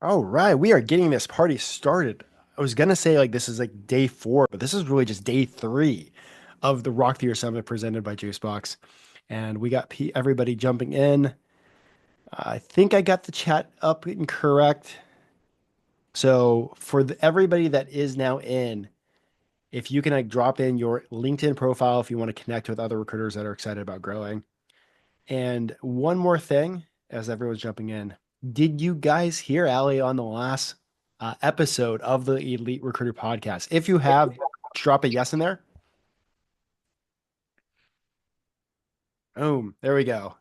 All right, we are getting this party started. I was gonna say like this is like day four, but this is really just day three of the Rock Theater Summit presented by Juicebox. And we got everybody jumping in. I think I got the chat up and correct. So for everybody that is now in, if you can like drop in your LinkedIn profile if you want to connect with other recruiters that are excited about growing. And one more thing, as everyone's jumping in, did you guys hear Allie on the last episode of the Elite Recruiter podcast? If you have, drop a yes in there. Boom, there we go.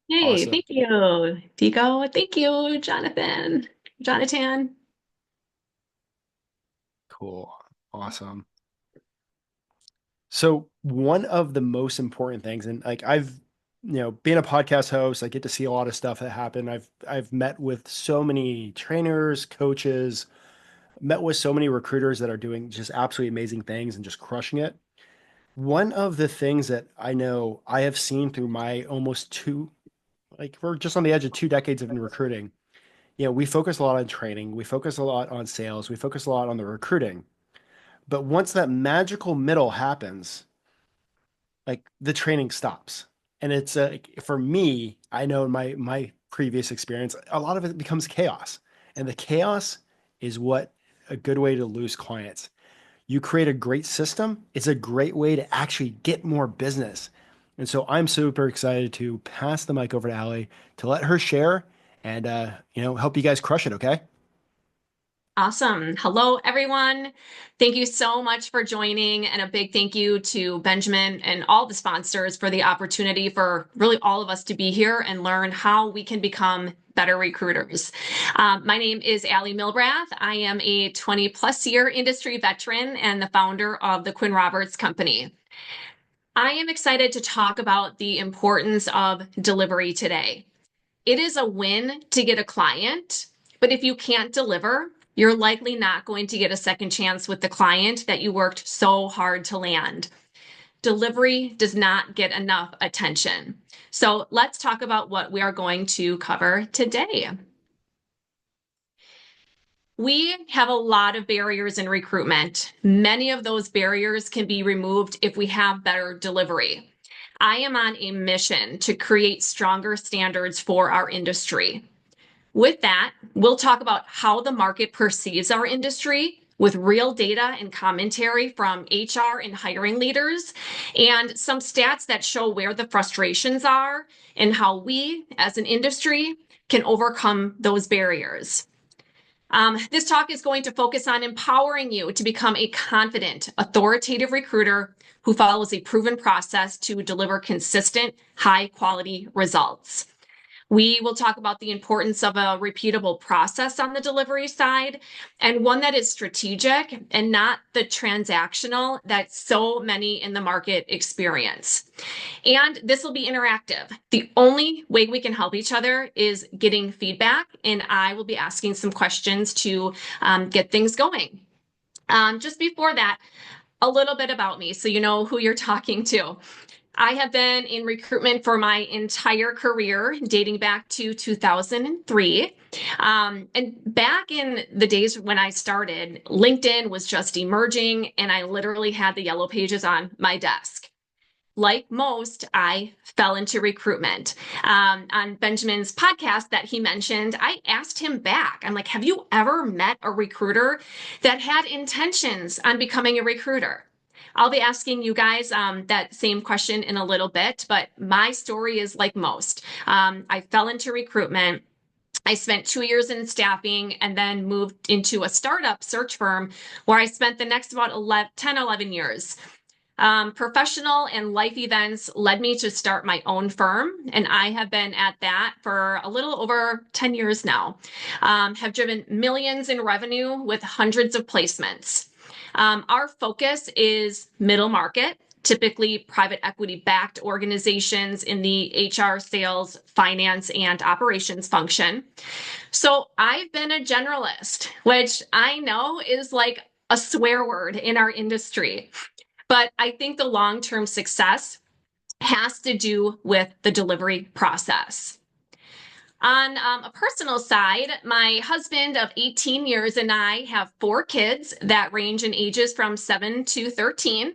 Hey, Awesome. thank you, Dico. Thank you, Jonathan. Jonathan. Cool. Awesome. So one of the most important things, and like being a podcast host, I get to see a lot of stuff that happen. I've met with so many trainers, coaches, met with so many recruiters that are doing just absolutely amazing things and just crushing it. One of the things that I know I have seen through my almost like we're just on the edge of 2 decades of in recruiting. We focus a lot on training, we focus a lot on sales, we focus a lot on the recruiting. But once that magical middle happens, like the training stops. And it's for me, I know in my previous experience, a lot of it becomes chaos. And the chaos is what a good way to lose clients. You create a great system, it's a great way to actually get more business. And so I'm super excited to pass the mic over to Allie to let her share and help you guys crush it, okay? Awesome. Hello, everyone. Thank you so much for joining, and a big thank you to Benjamin and all the sponsors for the opportunity for really all of us to be here and learn how we can become better recruiters. My name is Allie Milbrath. I am a 20 plus year industry veteran and the founder of the Quinn Roberts Company. I am excited to talk about the importance of delivery today. It is a win to get a client, but if you can't deliver, you're likely not going to get a second chance with the client that you worked so hard to land. Delivery does not get enough attention. So let's talk about what we are going to cover today. We have a lot of barriers in recruitment. Many of those barriers can be removed if we have better delivery. I am on a mission to create stronger standards for our industry. With that, we'll talk about how the market perceives our industry with real data and commentary from HR and hiring leaders, and some stats that show where the frustrations are and how we, as an industry, can overcome those barriers. This talk is going to focus on empowering you to become a confident, authoritative recruiter who follows a proven process to deliver consistent, high quality results. We will talk about the importance of a repeatable process on the delivery side, and one that is strategic and not the transactional that so many in the market experience. And this will be interactive. The only way we can help each other is getting feedback, and I will be asking some questions to get things going. Just before that, a little bit about me so you know who you're talking to. I have been in recruitment for my entire career, dating back to 2003. And back in the days when I started, LinkedIn was just emerging, and I literally had the yellow pages on my desk. Like most, I fell into recruitment. On Benjamin's podcast that he mentioned, I asked him back. I'm like, have you ever met a recruiter that had intentions on becoming a recruiter? I'll be asking you guys that same question in a little bit, but my story is like most. I fell into recruitment. I spent 2 years in staffing and then moved into a startup search firm where I spent the next about 10, 11 years. Professional and life events led me to start my own firm, and I have been at that for a little over 10 years now. Have driven millions in revenue with hundreds of placements. Our focus is middle market, typically private equity backed organizations in the HR, sales, finance, and operations function. So I've been a generalist, which I know is like a swear word in our industry. But I think the long-term success has to do with the delivery process. On a personal side, my husband of 18 years and I have four kids that range in ages from 7 to 13.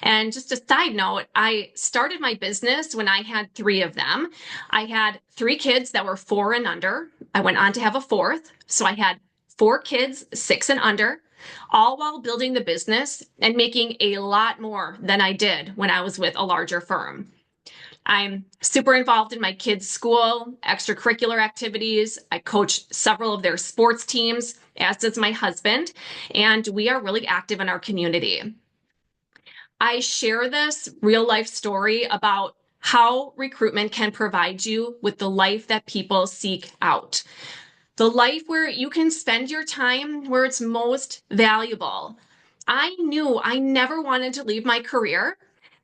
And just a side note, I started my business when I had three of them. I had three kids that were four and under. I went on to have a fourth. So I had four kids, six and under, all while building the business and making a lot more than I did when I was with a larger firm. I'm super involved in my kids' school, extracurricular activities. I coach several of their sports teams, as does my husband, and we are really active in our community. I share this real life story about how recruitment can provide you with the life that people seek out. The life where you can spend your time where it's most valuable. I knew I never wanted to leave my career,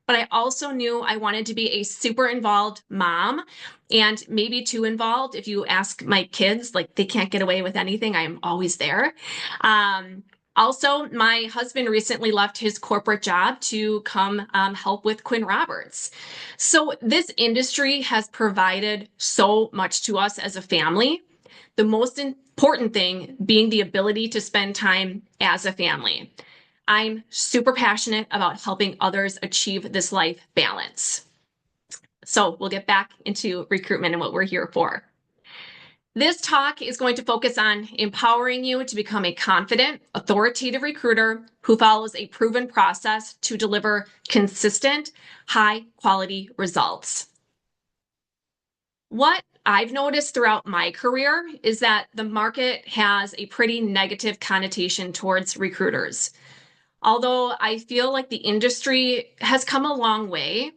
but I also knew I wanted to be a super involved mom and maybe too involved. If you ask my kids, like they can't get away with anything, I am always there. Um, Also, my husband recently left his corporate job to come help with Quinn Roberts. So, this industry has provided so much to us as a family. The most important thing being the ability to spend time as a family. I'm super passionate about helping others achieve this life balance. So we'll get back into recruitment and what we're here for. This talk is going to focus on empowering you to become a confident, authoritative recruiter who follows a proven process to deliver consistent, high quality results. What I've noticed throughout my career is that the market has a pretty negative connotation towards recruiters. Although I feel like the industry has come a long way,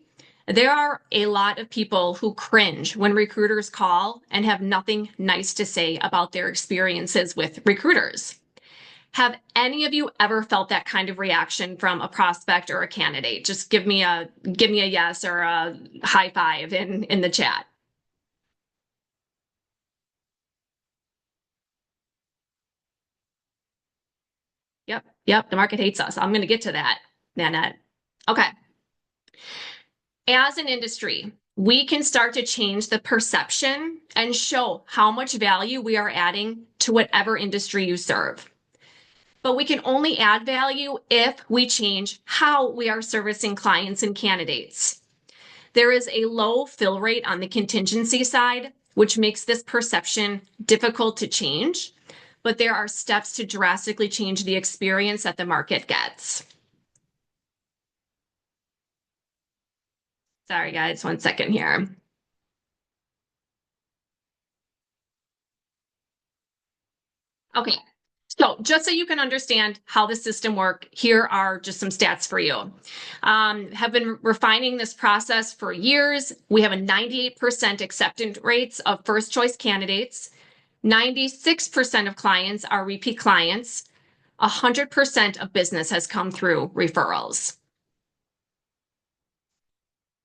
there are a lot of people who cringe when recruiters call and have nothing nice to say about their experiences with recruiters. Have any of you ever felt that kind of reaction from a prospect or a candidate? Just give me a yes or a high five in the chat. Yep, yep, the market hates us. I'm going to get to that, Nanette. Okay. As an industry, we can start to change the perception and show how much value we are adding to whatever industry you serve. But we can only add value if we change how we are servicing clients and candidates. There is a low fill rate on the contingency side, which makes this perception difficult to change, but there are steps to drastically change the experience that the market gets. Sorry, guys, 1 second here. Okay, so just so you can understand how the system works, here are just some stats for you. Have been refining this process for years. We have a 98% acceptance rates of first choice candidates. 96% of clients are repeat clients. 100% of business has come through referrals.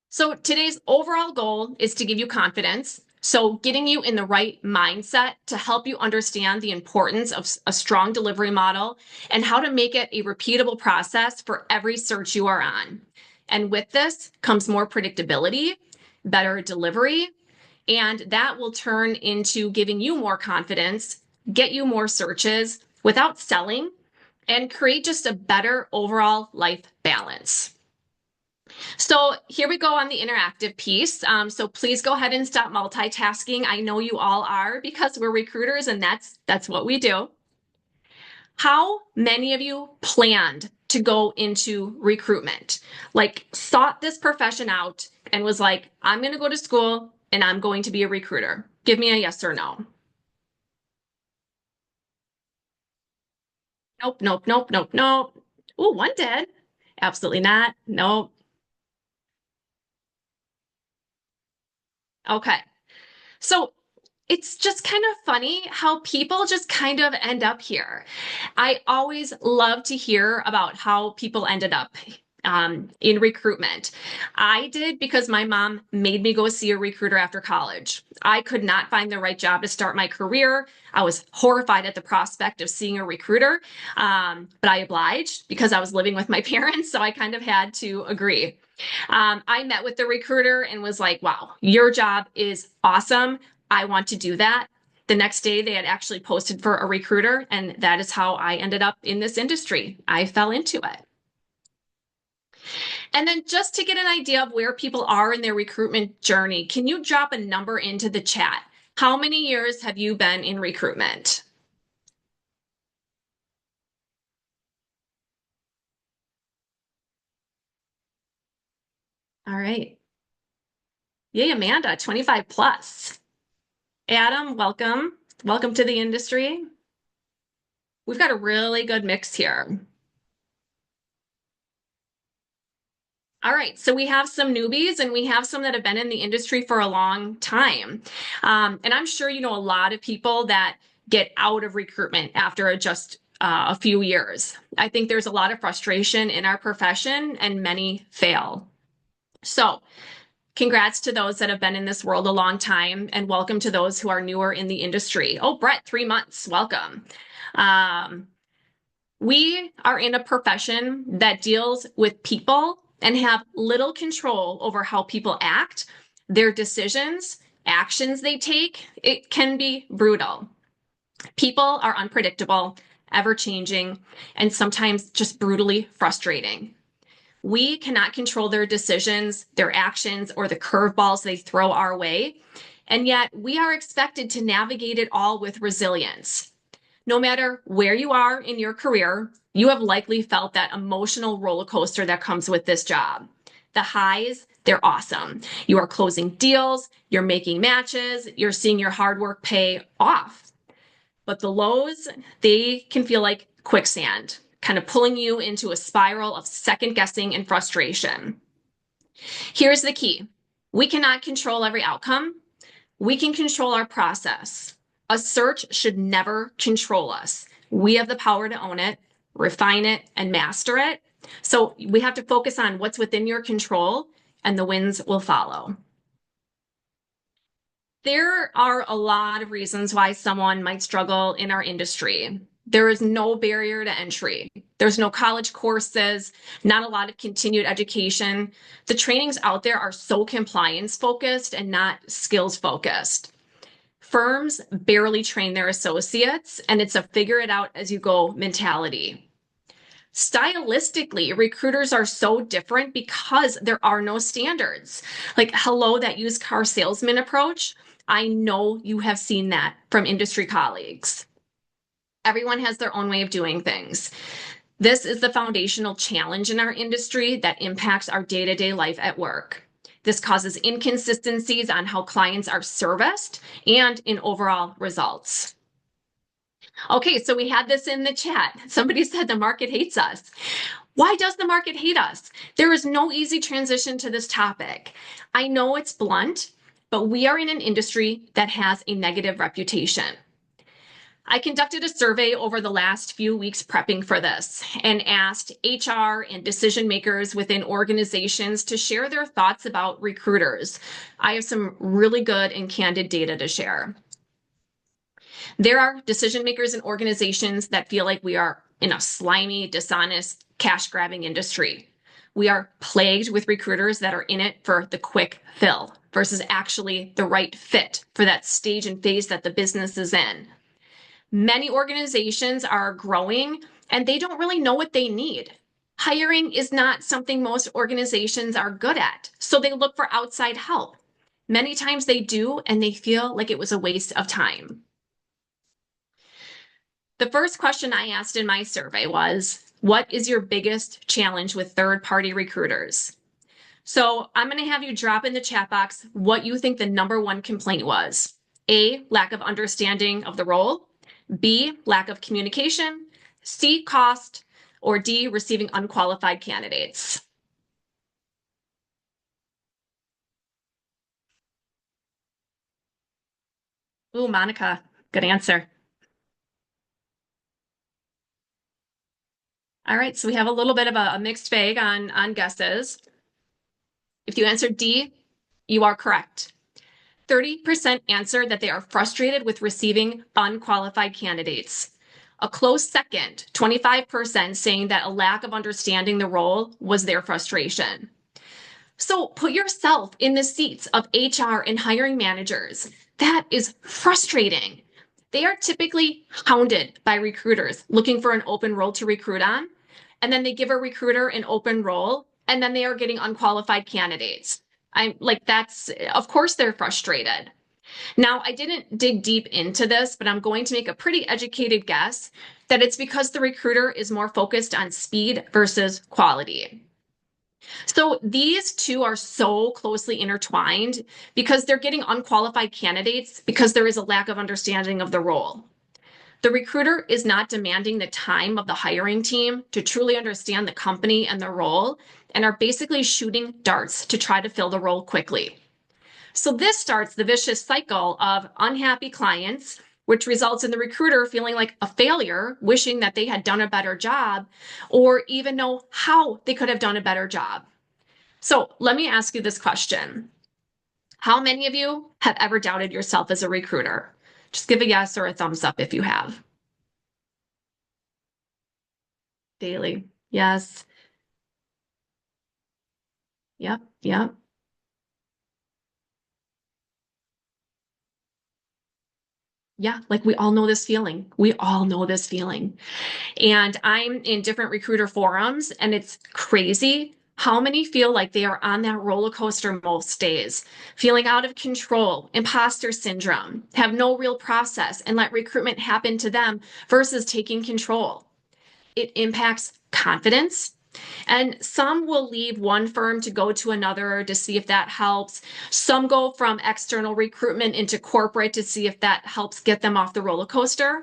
So today's overall goal is to give you confidence. So getting you in the right mindset to help you understand the importance of a strong delivery model and how to make it a repeatable process for every search you are on. And with this comes more predictability, better delivery, and that will turn into giving you more confidence, get you more searches without selling, and create just a better overall life balance. So here we go on the interactive piece. So please go ahead and stop multitasking. I know you all are because we're recruiters and that's what we do. How many of you planned to go into recruitment? Like sought this profession out and was like, I'm going to go to school and I'm going to be a recruiter. Give me a yes or no. Nope, nope, nope, nope, nope. Oh, one did. Absolutely not. Nope. Okay. So it's just kind of funny how people just kind of end up here. I always love to hear about how people ended up in recruitment. I did because my mom made me go see a recruiter after college. I could not find the right job to start my career. I was horrified at the prospect of seeing a recruiter, but I obliged because I was living with my parents, so I kind of had to agree. I met with the recruiter and was like, wow, your job is awesome. I want to do that. The next day, they had actually posted for a recruiter, and that is how I ended up in this industry. I fell into it. And then just to get an idea of where people are in their recruitment journey, can you drop a number into the chat? How many years have you been in recruitment? All right. Yay, Amanda, 25 plus. Adam, welcome. Welcome to the industry. We've got a really good mix here. All right, so we have some newbies and we have some that have been in the industry for a long time. And I'm sure you know a lot of people that get out of recruitment after just a few years. I think there's a lot of frustration in our profession and many fail. So congrats to those that have been in this world a long time, and welcome to those who are newer in the industry. Oh, Brett, 3 months, welcome. We are in a profession that deals with people and have little control over how people act, their decisions, actions they take. It can be brutal. People are unpredictable, ever changing, and sometimes just brutally frustrating. We cannot control their decisions, their actions, or the curveballs they throw our way. And yet we are expected to navigate it all with resilience. No matter where you are in your career, you have likely felt that emotional roller coaster that comes with this job. The highs, they're awesome. You are closing deals, you're making matches, you're seeing your hard work pay off. But the lows, they can feel like quicksand, kind of pulling you into a spiral of second guessing and frustration. Here's the key. We cannot control every outcome. We can control our process. A search should never control us. We have the power to own it, refine it, and master it. So we have to focus on what's within your control, and the wins will follow. There are a lot of reasons why someone might struggle in our industry. There is no barrier to entry. There's no college courses, not a lot of continued education. The trainings out there are so compliance focused and not skills focused. Firms barely train their associates, and it's a figure it out as you go mentality. Stylistically, recruiters are so different because there are no standards. Like, hello, that used car salesman approach. I know you have seen that from industry colleagues. Everyone has their own way of doing things. This is the foundational challenge in our industry that impacts our day-to-day life at work. This causes inconsistencies on how clients are serviced and in overall results. Okay, so we had this in the chat. Somebody said the market hates us. Why does the market hate us? There is no easy transition to this topic. I know it's blunt, but we are in an industry that has a negative reputation. I conducted a survey over the last few weeks prepping for this and asked HR and decision makers within organizations to share their thoughts about recruiters. I have some really good and candid data to share. There are decision makers and organizations that feel like we are in a slimy, dishonest, cash-grabbing industry. We are plagued with recruiters that are in it for the quick fill versus actually the right fit for that stage and phase that the business is in. Many organizations are growing and they don't really know what they need. Hiring is not something most organizations are good at, so they look for outside help. Many times they do, and they feel like it was a waste of time. The first question I asked in my survey was, what is your biggest challenge with third-party recruiters? So I'm going to have you drop in the chat box what you think the number one complaint was. A, lack of understanding of the role. B, lack of communication. C, cost. Or D, receiving unqualified candidates. Ooh, Monica, good answer. All right, so we have a little bit of a mixed bag on guesses. If you answered D, you are correct. 30% answered that they are frustrated with receiving unqualified candidates. A close second, 25% saying that a lack of understanding the role was their frustration. So put yourself in the seats of HR and hiring managers. That is frustrating. They are typically hounded by recruiters looking for an open role to recruit on. And then they give a recruiter an open role, and then they are getting unqualified candidates. I'm like, that's, of course, they're frustrated. Now, I didn't dig deep into this, but I'm going to make a pretty educated guess that it's because the recruiter is more focused on speed versus quality. So these two are so closely intertwined because they're getting unqualified candidates because there is a lack of understanding of the role. The recruiter is not demanding the time of the hiring team to truly understand the company and the role and are basically shooting darts to try to fill the role quickly. So this starts the vicious cycle of unhappy clients, which results in the recruiter feeling like a failure, wishing that they had done a better job or even know how they could have done a better job. So let me ask you this question. How many of you have ever doubted yourself as a recruiter? Just give a yes or a thumbs up if you have. Daily. Yes. Yep. Yep. Yeah. Like we all know this feeling. We all know this feeling. And I'm in different recruiter forums, and it's crazy how many feel like they are on that roller coaster most days, feeling out of control, imposter syndrome, have no real process, and let recruitment happen to them versus taking control. It impacts confidence. And some will leave one firm to go to another to see if that helps. Some go from external recruitment into corporate to see if that helps get them off the roller coaster.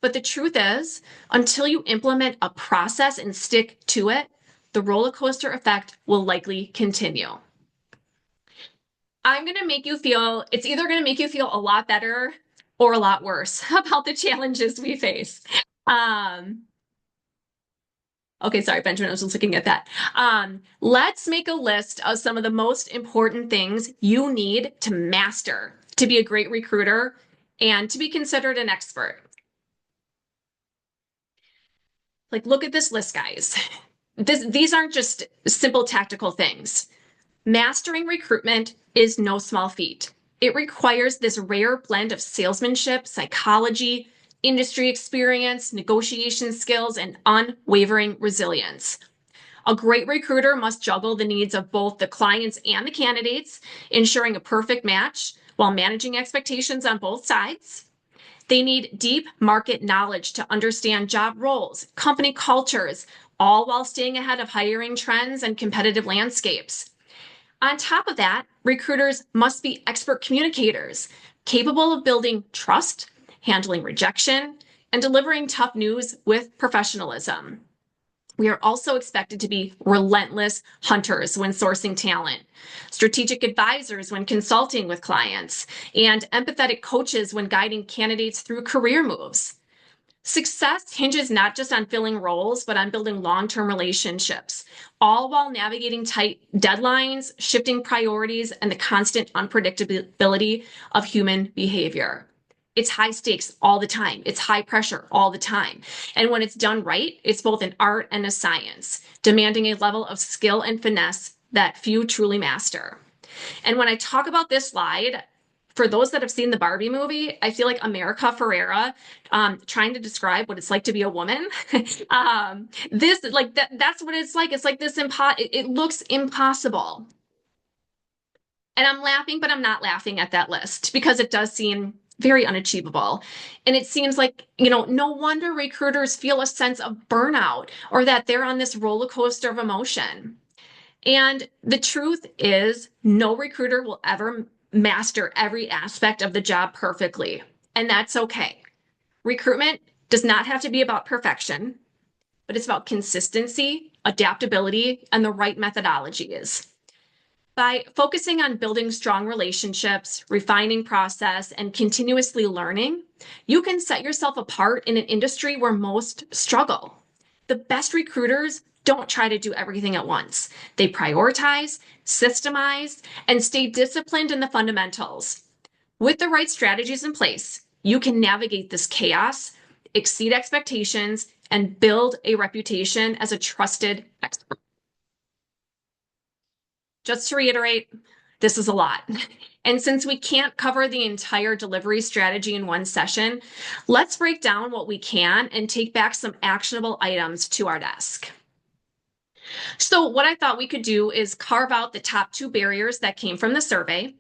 But the truth is, until you implement a process and stick to it, the roller coaster effect will likely continue. I'm going to make you feel, it's either going to make you feel a lot better or a lot worse about the challenges we face. Um, Okay, sorry, Benjamin, I was just looking at that. Let's make a list of some of the most important things you need to master to be a great recruiter and to be considered an expert. Like, look at this list, guys. These aren't just simple tactical things. Mastering recruitment is no small feat. It requires this rare blend of salesmanship, psychology, industry experience, negotiation skills, and unwavering resilience. A great recruiter must juggle the needs of both the clients and the candidates, ensuring a perfect match while managing expectations on both sides. They need deep market knowledge to understand job roles, company cultures, all while staying ahead of hiring trends and competitive landscapes. On top of that, recruiters must be expert communicators, capable of building trust, handling rejection, and delivering tough news with professionalism. We are also expected to be relentless hunters when sourcing talent, strategic advisors when consulting with clients, and empathetic coaches when guiding candidates through career moves. Success hinges not just on filling roles, but on building long-term relationships, all while navigating tight deadlines, shifting priorities, and the constant unpredictability of human behavior. It's high stakes all the time. It's high pressure all the time. And when it's done right, it's both an art and a science, demanding a level of skill and finesse that few truly master. And when I talk about this slide, for those that have seen the Barbie movie, I feel like America Ferrera trying to describe what it's like to be a woman. This like that's what it's like. It's like this it looks impossible. And I'm laughing, but I'm not laughing at that list because it does seem very unachievable. And it seems like, no wonder recruiters feel a sense of burnout or that they're on this roller coaster of emotion. And the truth is, no recruiter will ever master every aspect of the job perfectly. And that's okay. Recruitment does not have to be about perfection, but it's about consistency, adaptability, and the right methodologies. By focusing on building strong relationships, refining process, and continuously learning, you can set yourself apart in an industry where most struggle. The best recruiters don't try to do everything at once. They prioritize, systemize, and stay disciplined in the fundamentals. With the right strategies in place, you can navigate this chaos, exceed expectations, and build a reputation as a trusted expert. Just to reiterate, This is a lot. And since we can't cover the entire delivery strategy in one session, let's break down what we can and take back some actionable items to our desk. So what I thought we could do is carve out the top 2 barriers that came from the survey: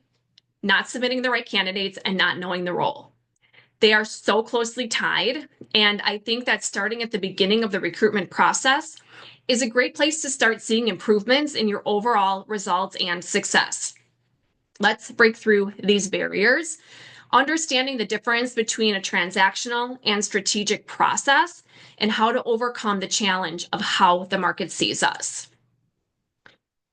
not submitting the right candidates and not knowing the role. They are so closely tied, and I think that starting at the beginning of the recruitment process is a great place to start seeing improvements in your overall results and success. Let's break through these barriers, understanding the difference between a transactional and strategic process and how to overcome the challenge of how the market sees us.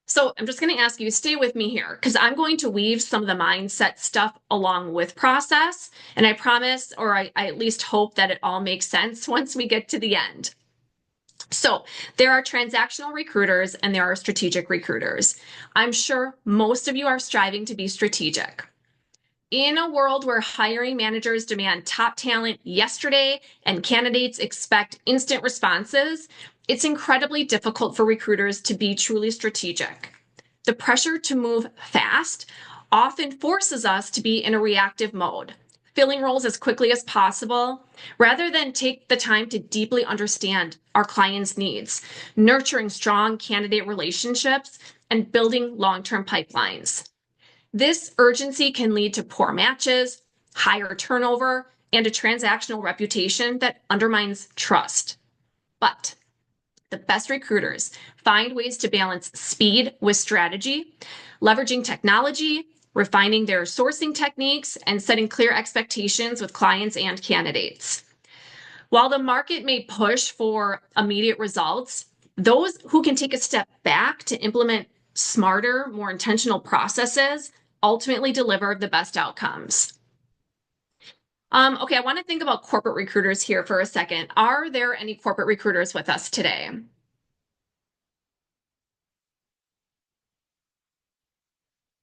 So I'm just going to ask you to stay with me here because I'm going to weave some of the mindset stuff along with process. And I promise, or I at least hope that it all makes sense once we get to the end. So there are transactional recruiters and there are strategic recruiters. I'm sure most of you are striving to be strategic. In a world where hiring managers demand top talent yesterday and candidates expect instant responses, it's incredibly difficult for recruiters to be truly strategic. The pressure to move fast often forces us to be in a reactive mode, filling roles as quickly as possible, rather than take the time to deeply understand our clients' needs, nurturing strong candidate relationships, and building long-term pipelines. This urgency can lead to poor matches, higher turnover, and a transactional reputation that undermines trust. But the best recruiters find ways to balance speed with strategy, leveraging technology, refining their sourcing techniques, and setting clear expectations with clients and candidates. While the market may push for immediate results, those who can take a step back to implement smarter, more intentional processes ultimately deliver the best outcomes. Okay, I want to think about corporate recruiters here for a second. Are there any corporate recruiters with us today?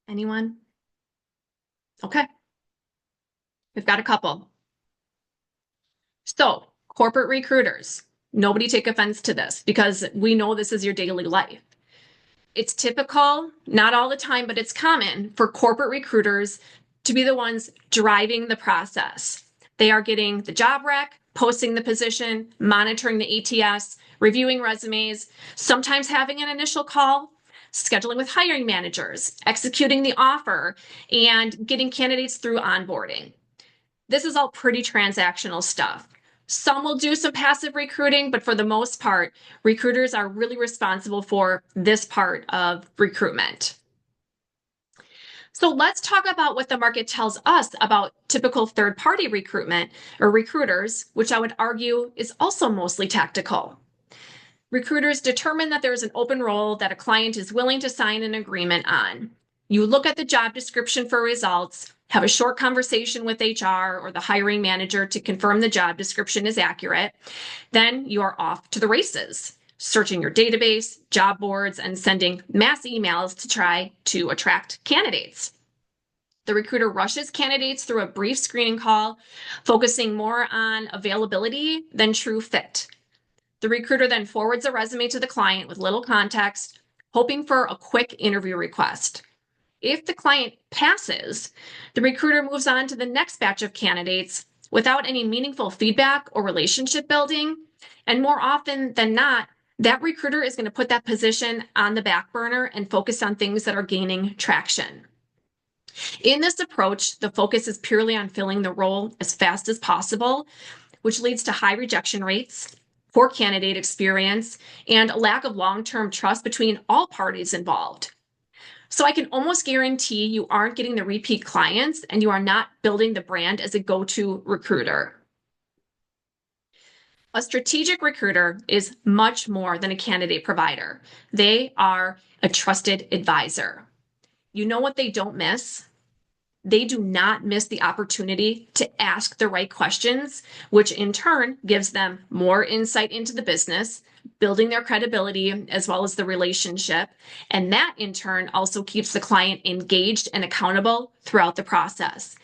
Anyone? Okay, we've got a couple. So, corporate recruiters, nobody take offense to this because we know this is your daily life. It's typical, not all the time, but it's common for corporate recruiters to be the ones driving the process. They are getting the job rec, posting the position, monitoring the ATS, reviewing resumes, sometimes having an initial call, scheduling with hiring managers, executing the offer, and getting candidates through onboarding. This is all pretty transactional stuff. Some will do some passive recruiting, but for the most part, recruiters are really responsible for this part of recruitment. So let's talk about what the market tells us about typical third-party recruitment or recruiters, which I would argue is also mostly tactical. Recruiters determine that there's an open role that a client is willing to sign an agreement on. You look at the job description for results, have a short conversation with HR or the hiring manager to confirm the job description is accurate. Then you are off to the races, searching your database, job boards, and sending mass emails to try to attract candidates. The recruiter rushes candidates through a brief screening call, focusing more on availability than true fit. The recruiter then forwards a resume to the client with little context, hoping for a quick interview request. If the client passes, the recruiter moves on to the next batch of candidates without any meaningful feedback or relationship building. And more often than not, that recruiter is going to put that position on the back burner and focus on things that are gaining traction. In this approach, the focus is purely on filling the role as fast as possible, which leads to high rejection rates, poor candidate experience, and a lack of long-term trust between all parties involved. So I can almost guarantee you aren't getting the repeat clients and you are not building the brand as a go-to recruiter. A strategic recruiter is much more than a candidate provider. They are a trusted advisor. You know what they don't miss? They do not miss the opportunity to ask the right questions, which in turn gives them more insight into the business, building their credibility as well as the relationship. And that in turn also keeps the client engaged and accountable throughout the process.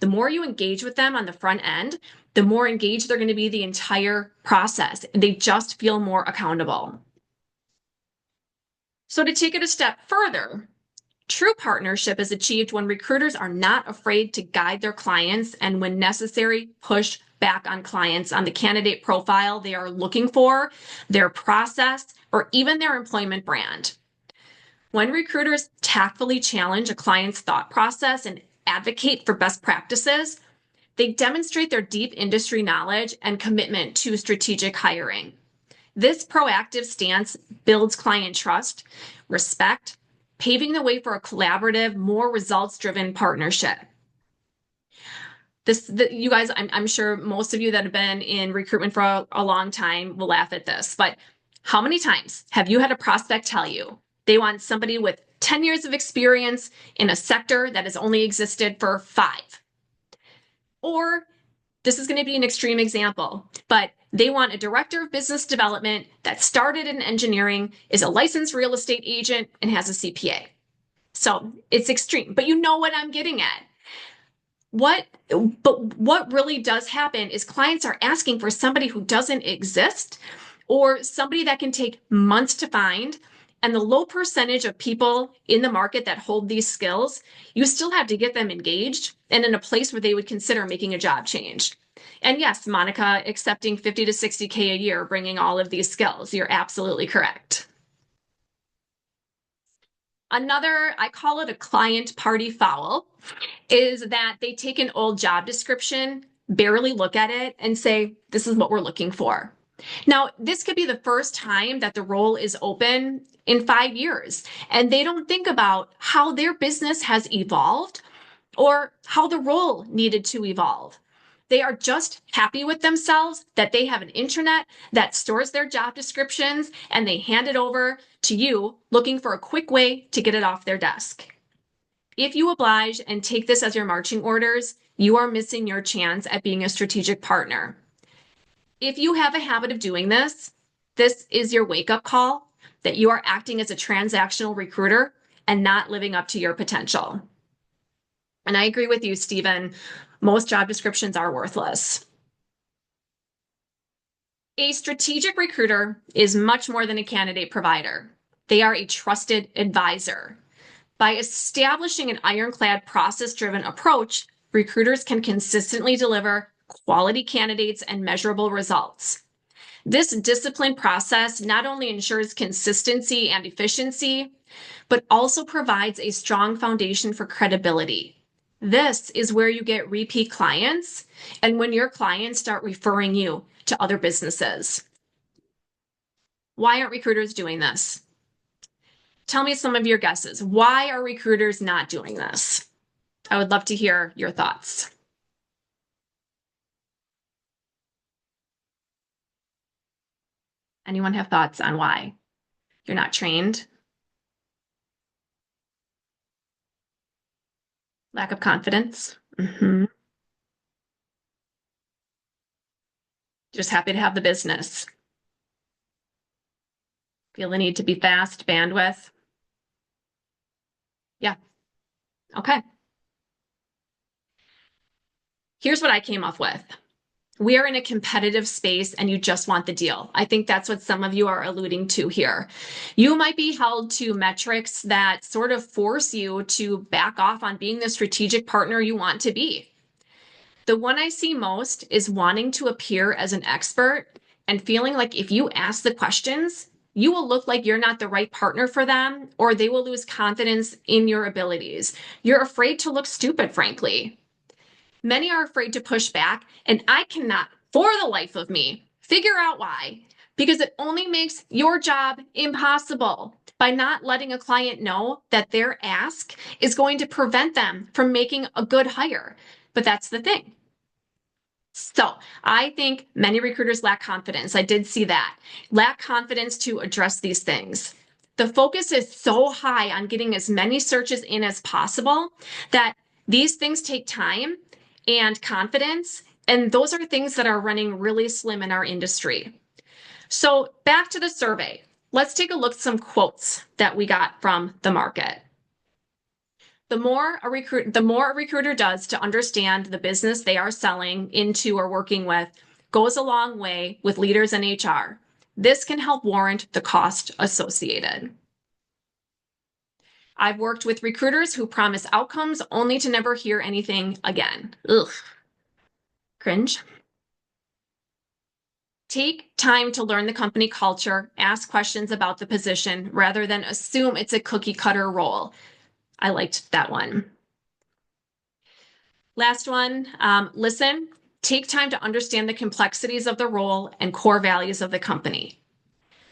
The more you engage with them on the front end, the more engaged they're going to be the entire process. They just feel more accountable. So to take it a step further, True partnership is achieved when recruiters are not afraid to guide their clients and, when necessary, push back on clients on the candidate profile they are looking for, their process, or even their employment brand. When recruiters tactfully challenge a client's thought process and advocate for best practices, they demonstrate their deep industry knowledge and commitment to strategic hiring. This proactive stance builds client trust, respect, paving the way for a collaborative, more results-driven partnership. You guys, I'm sure most of you that have been in recruitment for a long time will laugh at this, but how many times have you had a prospect tell you they want somebody with 10 years of experience in a sector that has only existed for 5? Or this is going to be an extreme example, but they want a director of business development that started in engineering, is a licensed real estate agent, and has a CPA. So it's extreme, but you know what I'm getting at. What really does happen is clients are asking for somebody who doesn't exist, or somebody that can take months to find. And the low percentage of people in the market that hold these skills, you still have to get them engaged and in a place where they would consider making a job change. And yes, Monica, accepting 50 to 60K a year, bringing all of these skills. You're absolutely correct. Another, I call it a client party foul, is that they take an old job description, barely look at it, and say, this is what we're looking for. Now, this could be the first time that the role is open in 5 years, and they don't think about how their business has evolved or how the role needed to evolve. They are just happy with themselves that they have an intranet that stores their job descriptions, and they hand it over to you looking for a quick way to get it off their desk. If you oblige and take this as your marching orders, you are missing your chance at being a strategic partner. If you have a habit of doing this, this is your wake-up call that you are acting as a transactional recruiter and not living up to your potential. And I agree with you, Stephen. Most job descriptions are worthless. A strategic recruiter is much more than a candidate provider. They are a trusted advisor. By establishing an ironclad process-driven approach, recruiters can consistently deliver quality candidates and measurable results. This disciplined process not only ensures consistency and efficiency, but also provides a strong foundation for credibility. This is where you get repeat clients, and when your clients start referring you to other businesses. Why aren't recruiters doing this? Tell me some of your guesses. Why are recruiters not doing this? I would love to hear your thoughts. Anyone have thoughts on why you're not trained? Lack of confidence? Just happy to have the business. Feel the need to be fast, bandwidth? Yeah. Okay. Here's what I came up with. We are in a competitive space and you just want the deal. I think that's what some of you are alluding to here. You might be held to metrics that sort of force you to back off on being the strategic partner you want to be. The one I see most is wanting to appear as an expert and feeling like if you ask the questions, you will look like you're not the right partner for them, or they will lose confidence in your abilities. You're afraid to look stupid, frankly. Many are afraid to push back, and I cannot, for the life of me, figure out why, because it only makes your job impossible by not letting a client know that their ask is going to prevent them from making a good hire. But that's the thing. So I think many recruiters lack confidence. I did see that. Lack confidence to address these things. The focus is so high on getting as many searches in as possible that these things take time and confidence, and those are things that are running really slim in our industry. So back to the survey. Let's take a look at some quotes that we got from the market. The more a recruiter does to understand the business they are selling into or working with goes a long way with leaders in HR. This can help warrant the cost associated. I've worked with recruiters who promise outcomes only to never hear anything again. Ugh, cringe. Take time to learn the company culture, ask questions about the position rather than assume it's a cookie cutter role. I liked that one. Last one, listen. Take time to understand the complexities of the role and core values of the company.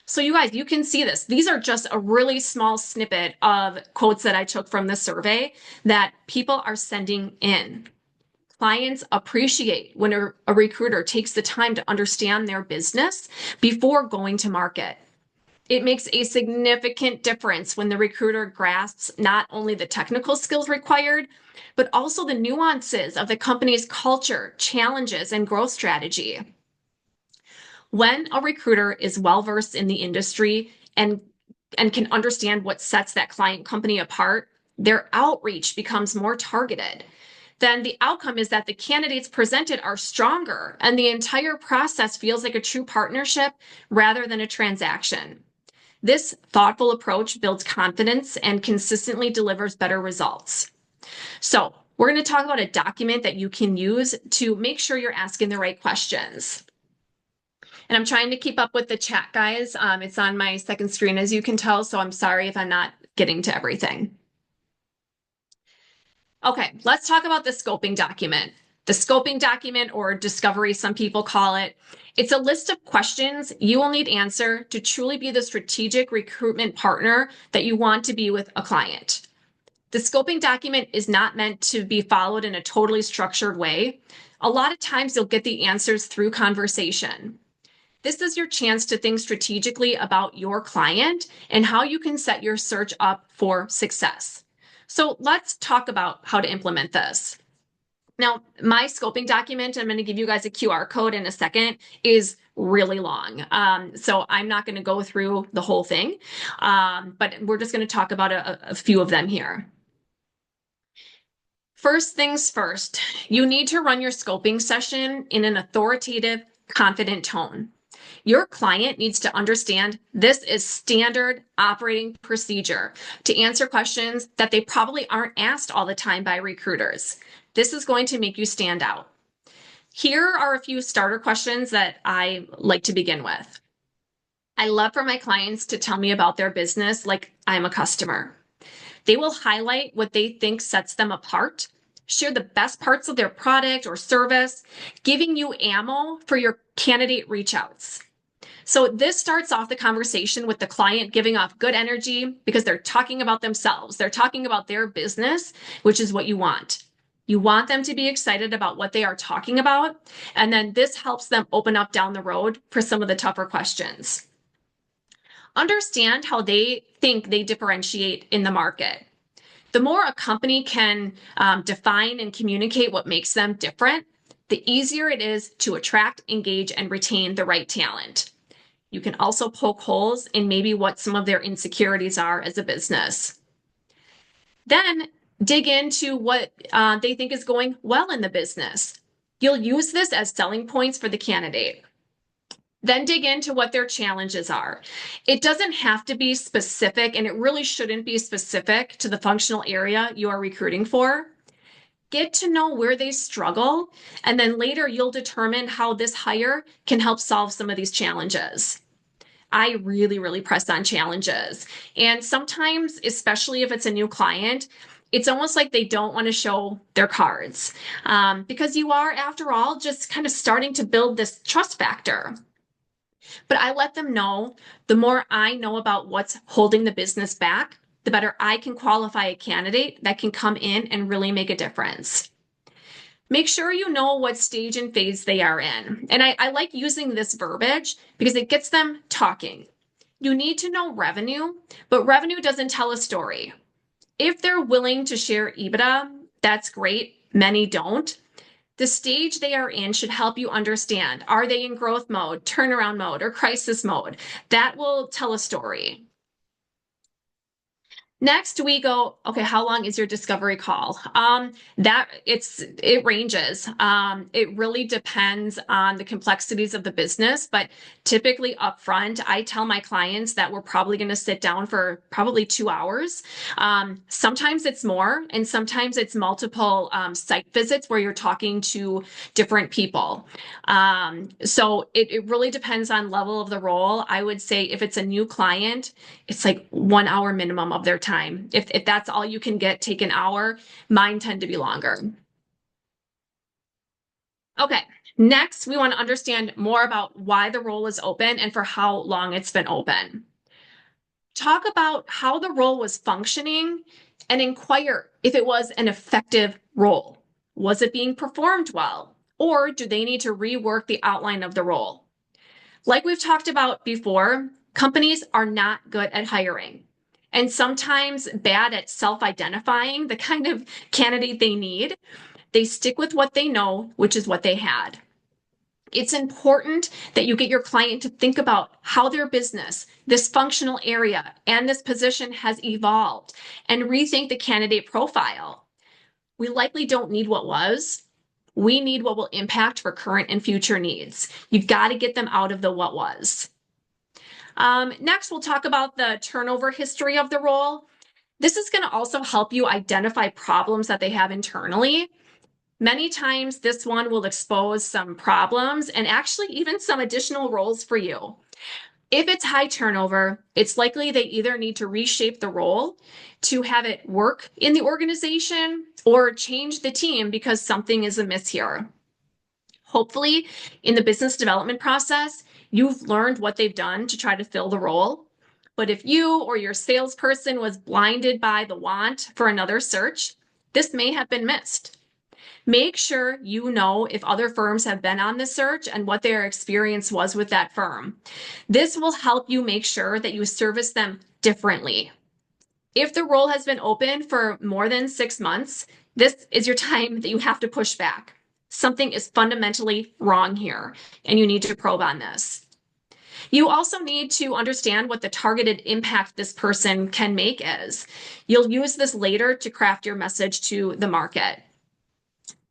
So you guys, you can see this. These are just a really small snippet of quotes that I took from the survey that people are sending in. Clients appreciate when a recruiter takes the time to understand their business before going to market. It makes a significant difference when the recruiter grasps not only the technical skills required, but also the nuances of the company's culture, challenges, and growth strategy. When a recruiter is well-versed in the industry and can understand what sets that client company apart, their outreach becomes more targeted. Then the outcome is that the candidates presented are stronger and the entire process feels like a true partnership rather than a transaction. This thoughtful approach builds confidence and consistently delivers better results. So we're going to talk about a document that you can use to make sure you're asking the right questions. And I'm trying to keep up with the chat, guys. It's on my second screen, as you can tell, so I'm sorry if I'm not getting to everything. Okay, let's talk about the scoping document. The scoping document, or discovery, some people call it. It's a list of questions you will need answer to truly be the strategic recruitment partner that you want to be with a client. The scoping document is not meant to be followed in a totally structured way. A lot of times you'll get the answers through conversation. This is your chance to think strategically about your client and how you can set your search up for success. So let's talk about how to implement this. Now, my scoping document, I'm going to give you guys a QR code in a second, is really long. So I'm not going to go through the whole thing, but we're just going to talk about a few of them here. First things first, you need to run your scoping session in an authoritative, confident tone. Your client needs to understand this is standard operating procedure to answer questions that they probably aren't asked all the time by recruiters. This is going to make you stand out. Here are a few starter questions that I like to begin with. I love for my clients to tell me about their business like I'm a customer. They will highlight what they think sets them apart, share the best parts of their product or service, giving you ammo for your candidate reach outs. So this starts off the conversation with the client giving off good energy because they're talking about themselves. They're talking about their business, which is what you want. You want them to be excited about what they are talking about. And then this helps them open up down the road for some of the tougher questions. Understand how they think they differentiate in the market. The more a company can define and communicate what makes them different, the easier it is to attract, engage, and retain the right talent. You can also poke holes in maybe what some of their insecurities are as a business. Then dig into what they think is going well in the business. You'll use this as selling points for the candidate. Then dig into what their challenges are. It doesn't have to be specific, and it really shouldn't be specific to the functional area you are recruiting for. Get to know where they struggle, and then later you'll determine how this hire can help solve some of these challenges. I really press on challenges. And sometimes, especially if it's a new client, it's almost like they don't want to show their cards because you are, after all, just kind of starting to build this trust factor. But I let them know the more I know about what's holding the business back, the better I can qualify a candidate that can come in and really make a difference. Make sure you know what stage and phase they are in. And I like using this verbiage because it gets them talking. You need to know revenue, but revenue doesn't tell a story. If they're willing to share EBITDA, that's great. Many don't. The stage they are in should help you understand. Are they in growth mode, turnaround mode, or crisis mode? That will tell a story. Next, we go, okay, how long is your discovery call? It ranges. It really depends on the complexities of the business, but typically upfront, I tell my clients that we're probably going to sit down for probably 2 hours. Sometimes it's more, and sometimes it's multiple site visits where you're talking to different people. So it really depends on level of the role. I would say if it's a new client, it's like 1 hour minimum of their time. If that's all you can get, take an hour. Mine tend to be longer. Okay, next we want to understand more about why the role is open and for how long it's been open. Talk about how the role was functioning and inquire if it was an effective role. Was it being performed well? Or do they need to rework the outline of the role? Like we've talked about before, companies are not good at hiring and sometimes bad at self-identifying the kind of candidate they need. They stick with what they know, which is what they had. It's important that you get your client to think about how their business, this functional area, and this position has evolved and rethink the candidate profile. We likely don't need what was. We need what will impact for current and future needs. You've got to get them out of the what was. Next, we'll talk about the turnover history of the role. This is going to also help you identify problems that they have internally. Many times, this one will expose some problems and actually even some additional roles for you. If it's high turnover, it's likely they either need to reshape the role to have it work in the organization or change the team because something is amiss here. Hopefully, in the business development process, you've learned what they've done to try to fill the role. But if you or your salesperson was blinded by the want for another search, this may have been missed. Make sure you know if other firms have been on the search and what their experience was with that firm. This will help you make sure that you service them differently. If the role has been open for more than 6 months, this is your time that you have to push back. Something is fundamentally wrong here, and you need to probe on this. You also need to understand what the targeted impact this person can make is. You'll use this later to craft your message to the market.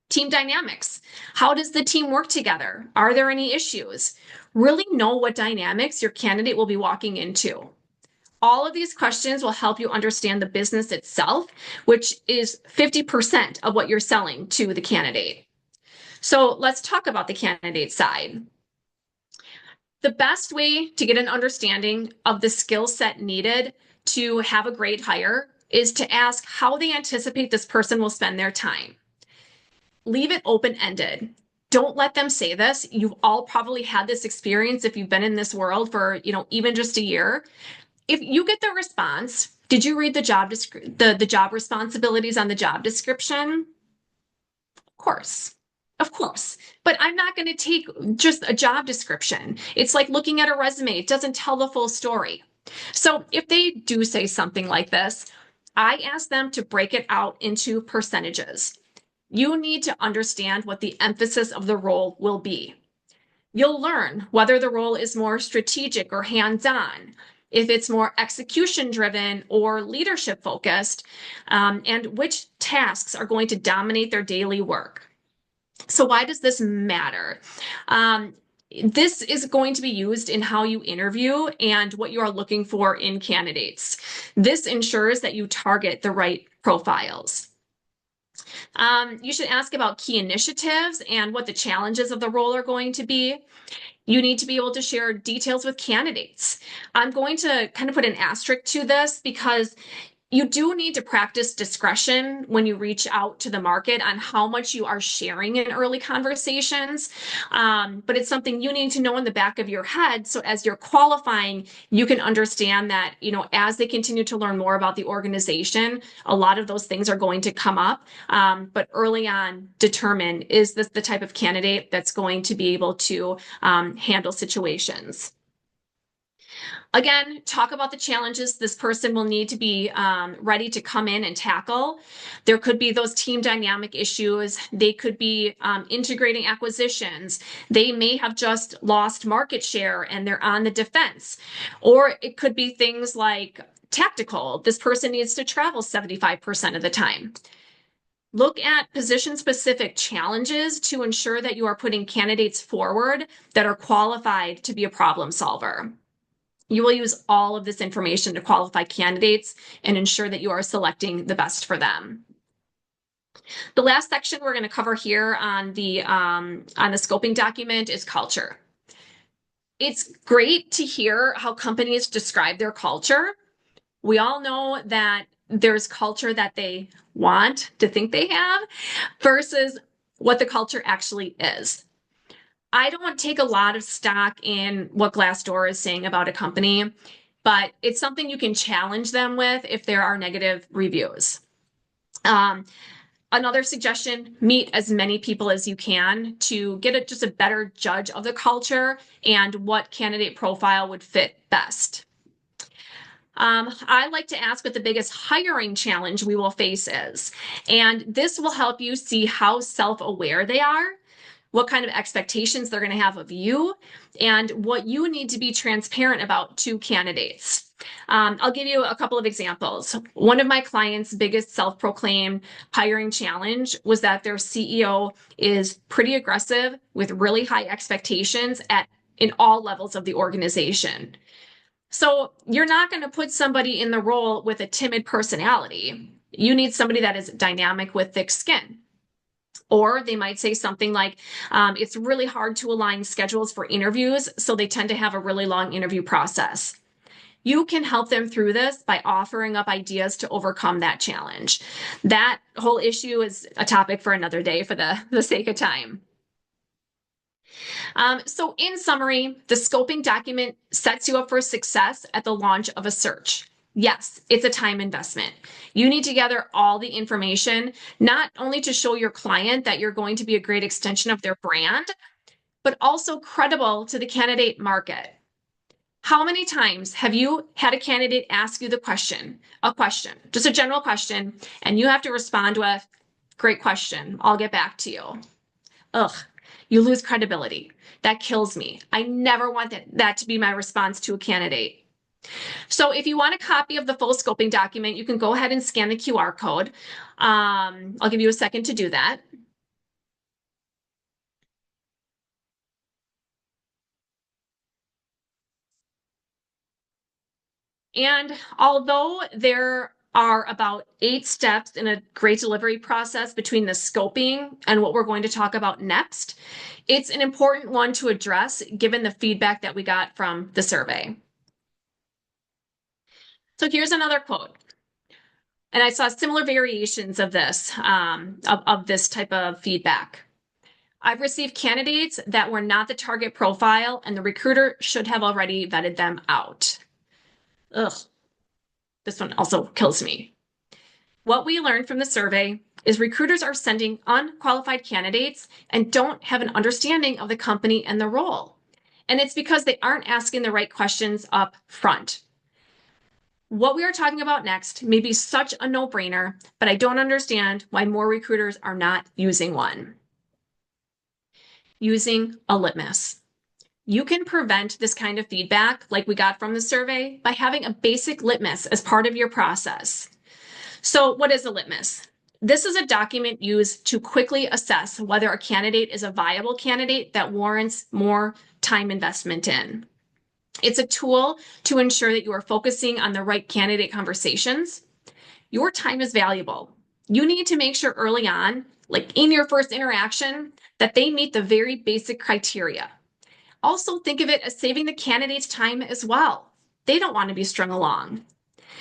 Team dynamics. How does the team work together? Are there any issues? Really know what dynamics your candidate will be walking into. All of these questions will help you understand the business itself, which is 50% of what you're selling to the candidate. So let's talk about the candidate side. The best way to get an understanding of the skill set needed to have a great hire is to ask how they anticipate this person will spend their time. Leave it open-ended. Don't let them say this. You've all probably had this experience if you've been in this world for, even just a year. If you get the response, did you read the job responsibilities on the job description? Of course. Of course. But I'm not going to take just a job description. It's like looking at a resume. It doesn't tell the full story. So if they do say something like this, I ask them to break it out into percentages. You need to understand what the emphasis of the role will be. You'll learn whether the role is more strategic or hands-on, if it's more execution-driven or leadership-focused, and which tasks are going to dominate their daily work. So why does this matter? This is going to be used in how you interview and what you are looking for in candidates. This ensures that you target the right profiles. You should ask about key initiatives and what the challenges of the role are going to be. You need to be able to share details with candidates. I'm going to kind of put an asterisk to this because you do need to practice discretion when you reach out to the market on how much you are sharing in early conversations. But it's something you need to know in the back of your head. So as you're qualifying, you can understand that, as they continue to learn more about the organization, a lot of those things are going to come up. But early on, determine, is this the type of candidate that's going to be able to handle situations? Again, talk about the challenges this person will need to be ready to come in and tackle. There could be those team dynamic issues. They could be integrating acquisitions. They may have just lost market share and they're on the defense. Or it could be things like tactical. This person needs to travel 75% of the time. Look at position-specific challenges to ensure that you are putting candidates forward that are qualified to be a problem solver. You will use all of this information to qualify candidates and ensure that you are selecting the best for them. The last section we're going to cover here on the scoping document is culture. It's great to hear how companies describe their culture. We all know that there's culture that they want to think they have versus what the culture actually is. I don't take a lot of stock in what Glassdoor is saying about a company, but it's something you can challenge them with if there are negative reviews. Another suggestion, meet as many people as you can to get just a better judge of the culture and what candidate profile would fit best. I like to ask what the biggest hiring challenge we will face is, and this will help you see how self-aware they are, what kind of expectations they're going to have of you, and what you need to be transparent about to candidates. I'll give you a couple of examples. One of my clients' biggest self-proclaimed hiring challenge was that their CEO is pretty aggressive with really high expectations in all levels of the organization. So you're not going to put somebody in the role with a timid personality. You need somebody that is dynamic with thick skin. Or they might say something like, it's really hard to align schedules for interviews, so they tend to have a really long interview process. You can help them through this by offering up ideas to overcome that challenge. That whole issue is a topic for another day for the sake of time. So in summary, the scoping document sets you up for success at the launch of a search. Yes, it's a time investment. You need to gather all the information, not only to show your client that you're going to be a great extension of their brand, but also credible to the candidate market. How many times have you had a candidate ask you a question, just a general question, and you have to respond with, great question, I'll get back to you. Ugh, you lose credibility. That kills me. I never want that to be my response to a candidate. So if you want a copy of the full scoping document, you can go ahead and scan the QR code. I'll give you a second to do that. And although there are about 8 steps in a great delivery process between the scoping and what we're going to talk about next, it's an important one to address given the feedback that we got from the survey. So here's another quote. And I saw similar variations of this, of this type of feedback. I've received candidates that were not the target profile, and the recruiter should have already vetted them out. Ugh, this one also kills me. What we learned from the survey is recruiters are sending unqualified candidates and don't have an understanding of the company and the role. And it's because they aren't asking the right questions up front. What we are talking about next may be such a no-brainer, but I don't understand why more recruiters are not using one. Using a litmus. You can prevent this kind of feedback like we got from the survey by having a basic litmus as part of your process. So what is a litmus? This is a document used to quickly assess whether a candidate is a viable candidate that warrants more time investment in. It's a tool to ensure that you are focusing on the right candidate conversations. Your time is valuable. You need to make sure early on, like in your first interaction, that they meet the very basic criteria. Also think of it as saving the candidate's time as well. They don't want to be strung along.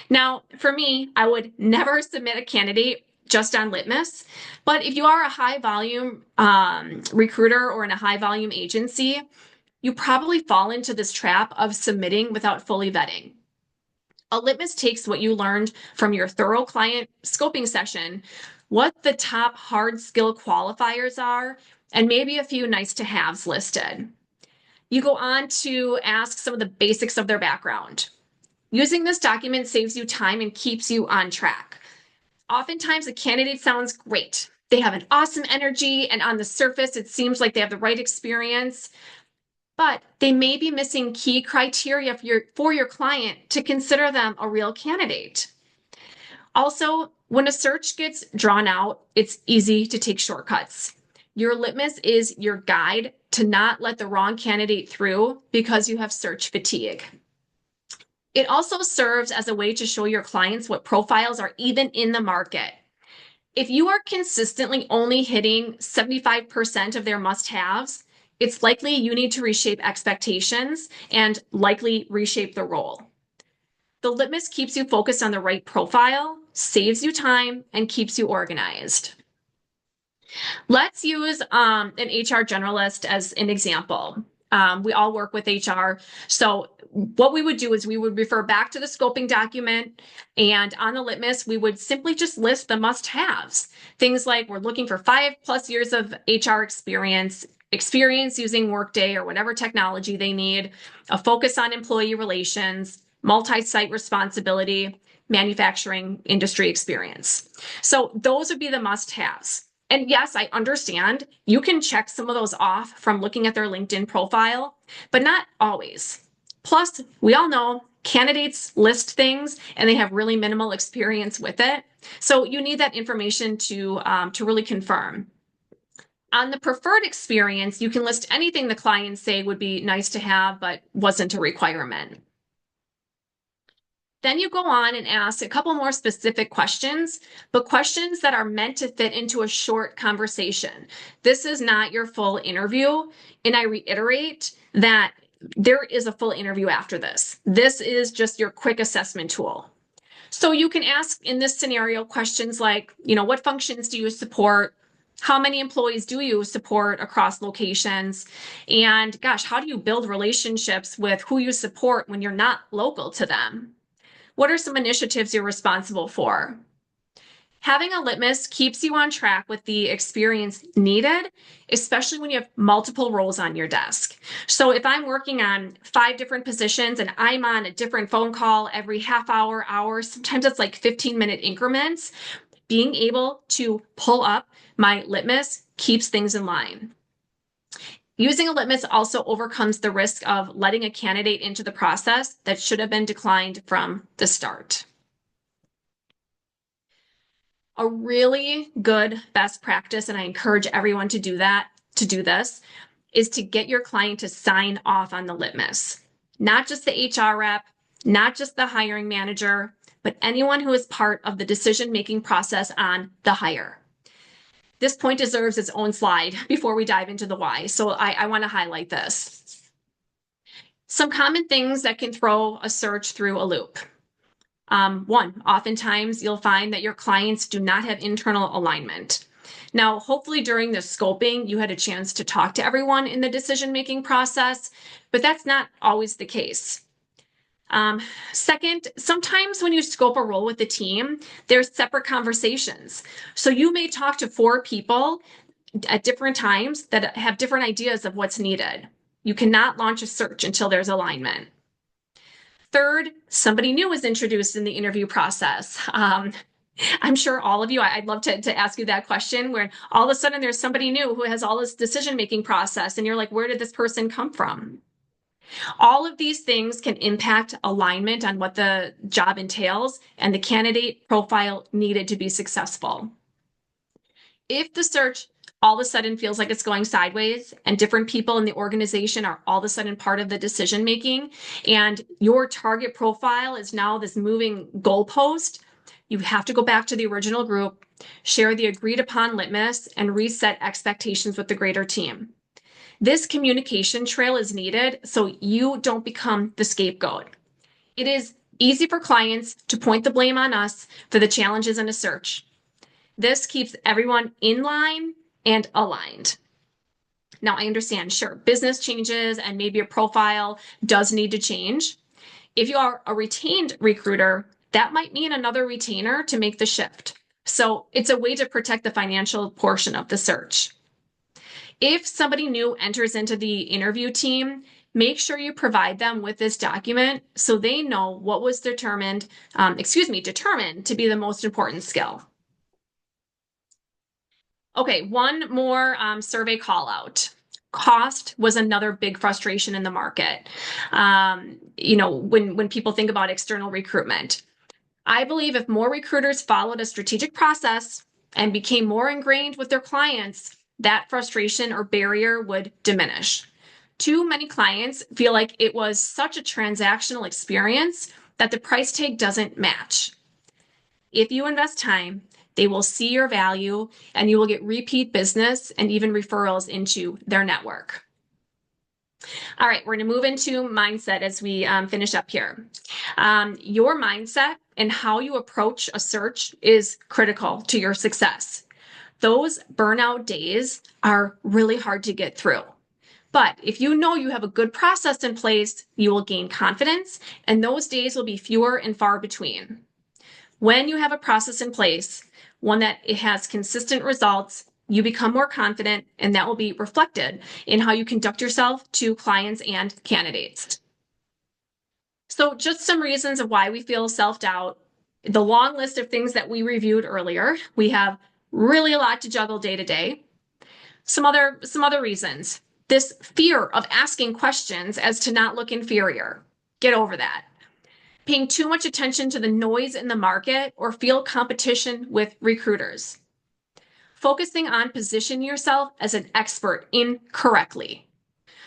Now, for me, I would never submit a candidate just on litmus, but if you are a high volume recruiter or in a high volume agency, you probably fall into this trap of submitting without fully vetting. A litmus takes what you learned from your thorough client scoping session, what the top hard skill qualifiers are, and maybe a few nice to haves listed. You go on to ask some of the basics of their background. Using this document saves you time and keeps you on track. Oftentimes, a candidate sounds great. They have an awesome energy, and on the surface, it seems like they have the right experience. but they may be missing key criteria for your client to consider them a real candidate. Also, when a search gets drawn out, it's easy to take shortcuts. Your litmus is your guide to not let the wrong candidate through because you have search fatigue. It also serves as a way to show your clients what profiles are even in the market. If you are consistently only hitting 75% of their must-haves, it's likely you need to reshape expectations and likely reshape the role. The litmus keeps you focused on the right profile, saves you time, and keeps you organized. Let's use an HR generalist as an example. We all work with HR. So what we would do is we would refer back to the scoping document, and on the litmus, we would simply just list the must-haves. Things like we're looking for 5+ years of HR experience using Workday or whatever technology they need, a focus on employee relations, multi-site responsibility, manufacturing industry experience. So those would be the must-haves. And yes, I understand you can check some of those off from looking at their LinkedIn profile, but not always. Plus, we all know candidates list things and they have really minimal experience with it. So you need that information to really confirm. On the preferred experience, you can list anything the clients say would be nice to have, but wasn't a requirement. Then you go on and ask a couple more specific questions, but questions that are meant to fit into a short conversation. This is not your full interview. And I reiterate that there is a full interview after this. This is just your quick assessment tool. So you can ask in this scenario questions like, what functions do you support? How many employees do you support across locations? And gosh, how do you build relationships with who you support when you're not local to them? What are some initiatives you're responsible for? Having a litmus keeps you on track with the experience needed, especially when you have multiple roles on your desk. So if I'm working on 5 different positions and I'm on a different phone call every half hour, sometimes it's like 15-minute increments, being able to pull up my litmus keeps things in line. Using a litmus also overcomes the risk of letting a candidate into the process that should have been declined from the start. A really good best practice, and I encourage everyone to do this, is to get your client to sign off on the litmus. Not just the HR rep, not just the hiring manager, but anyone who is part of the decision-making process on the hire. This point deserves its own slide before we dive into the why. So I want to highlight this. Some common things that can throw a search through a loop. One, oftentimes you'll find that your clients do not have internal alignment. Now, hopefully during the scoping, you had a chance to talk to everyone in the decision-making process, but that's not always the case. Second, sometimes when you scope a role with the team, there's separate conversations. So you may talk to 4 people at different times that have different ideas of what's needed. You cannot launch a search until there's alignment. Third, somebody new is introduced in the interview process. I'm sure all of you, I'd love to ask you that question where all of a sudden there's somebody new who has all this decision-making process and you're like, where did this person come from? All of these things can impact alignment on what the job entails and the candidate profile needed to be successful. If the search all of a sudden feels like it's going sideways and different people in the organization are all of a sudden part of the decision making and your target profile is now this moving goalpost, you have to go back to the original group, share the agreed upon litmus, and reset expectations with the greater team. This communication trail is needed so you don't become the scapegoat. It is easy for clients to point the blame on us for the challenges in a search. This keeps everyone in line and aligned. Now, I understand, sure, business changes and maybe a profile does need to change. If you are a retained recruiter, that might mean another retainer to make the shift. So it's a way to protect the financial portion of the search. If somebody new enters into the interview team, make sure you provide them with this document so they know what was determined to be the most important skill. Okay, one more survey call out. Cost was another big frustration in the market. When people think about external recruitment, I believe if more recruiters followed a strategic process and became more ingrained with their clients, that frustration or barrier would diminish. Too many clients feel like it was such a transactional experience that the price tag doesn't match. If you invest time, they will see your value and you will get repeat business and even referrals into their network. All right, we're going to move into mindset as we finish up here. Your mindset and how you approach a search is critical to your success. Those burnout days are really hard to get through. But if you know you have a good process in place, you will gain confidence, and those days will be fewer and far between. When you have a process in place, one that it has consistent results, you become more confident, and that will be reflected in how you conduct yourself to clients and candidates. So just some reasons of why we feel self-doubt. The long list of things that we reviewed earlier. We have really a lot to juggle day to day. Some other reasons. This fear of asking questions as to not look inferior. Get over that. Paying too much attention to the noise in the market or feel competition with recruiters. Focusing on positioning yourself as an expert incorrectly.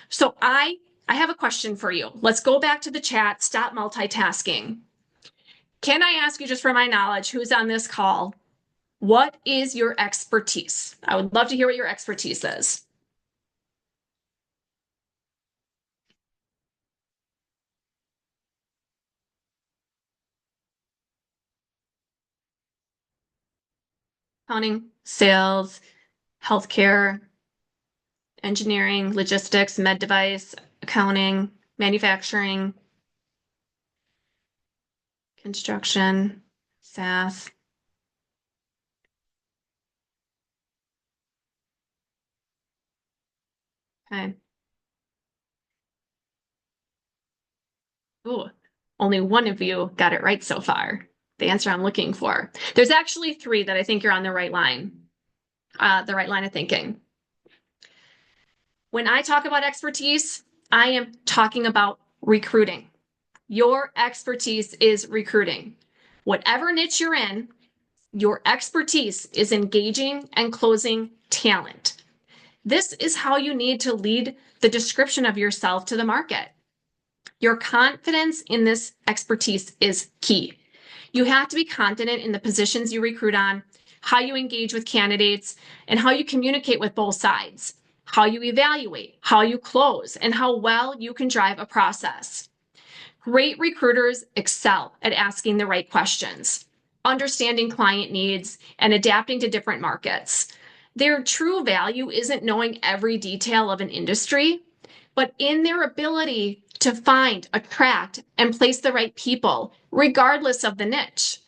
So I have a question for you. Let's go back to the chat. Stop multitasking. Can I ask you, just for my knowledge, who's on this call, what is your expertise? I would love to hear what your expertise is. Accounting, sales, healthcare, engineering, logistics, med device, accounting, manufacturing, construction, SaaS. Okay. Ooh, only one of you got it right so far. The answer I'm looking for. There's actually 3 that I think you're on the right line of thinking. When I talk about expertise, I am talking about recruiting. Your expertise is recruiting. Whatever niche you're in, your expertise is engaging and closing talent. This is how you need to lead the description of yourself to the market. Your confidence in this expertise is key. You have to be confident in the positions you recruit on, how you engage with candidates, and how you communicate with both sides, how you evaluate, how you close, and how well you can drive a process. Great recruiters excel at asking the right questions, understanding client needs, and adapting to different markets. Their true value isn't knowing every detail of an industry, but in their ability to find, attract, and place the right people, regardless of the niche.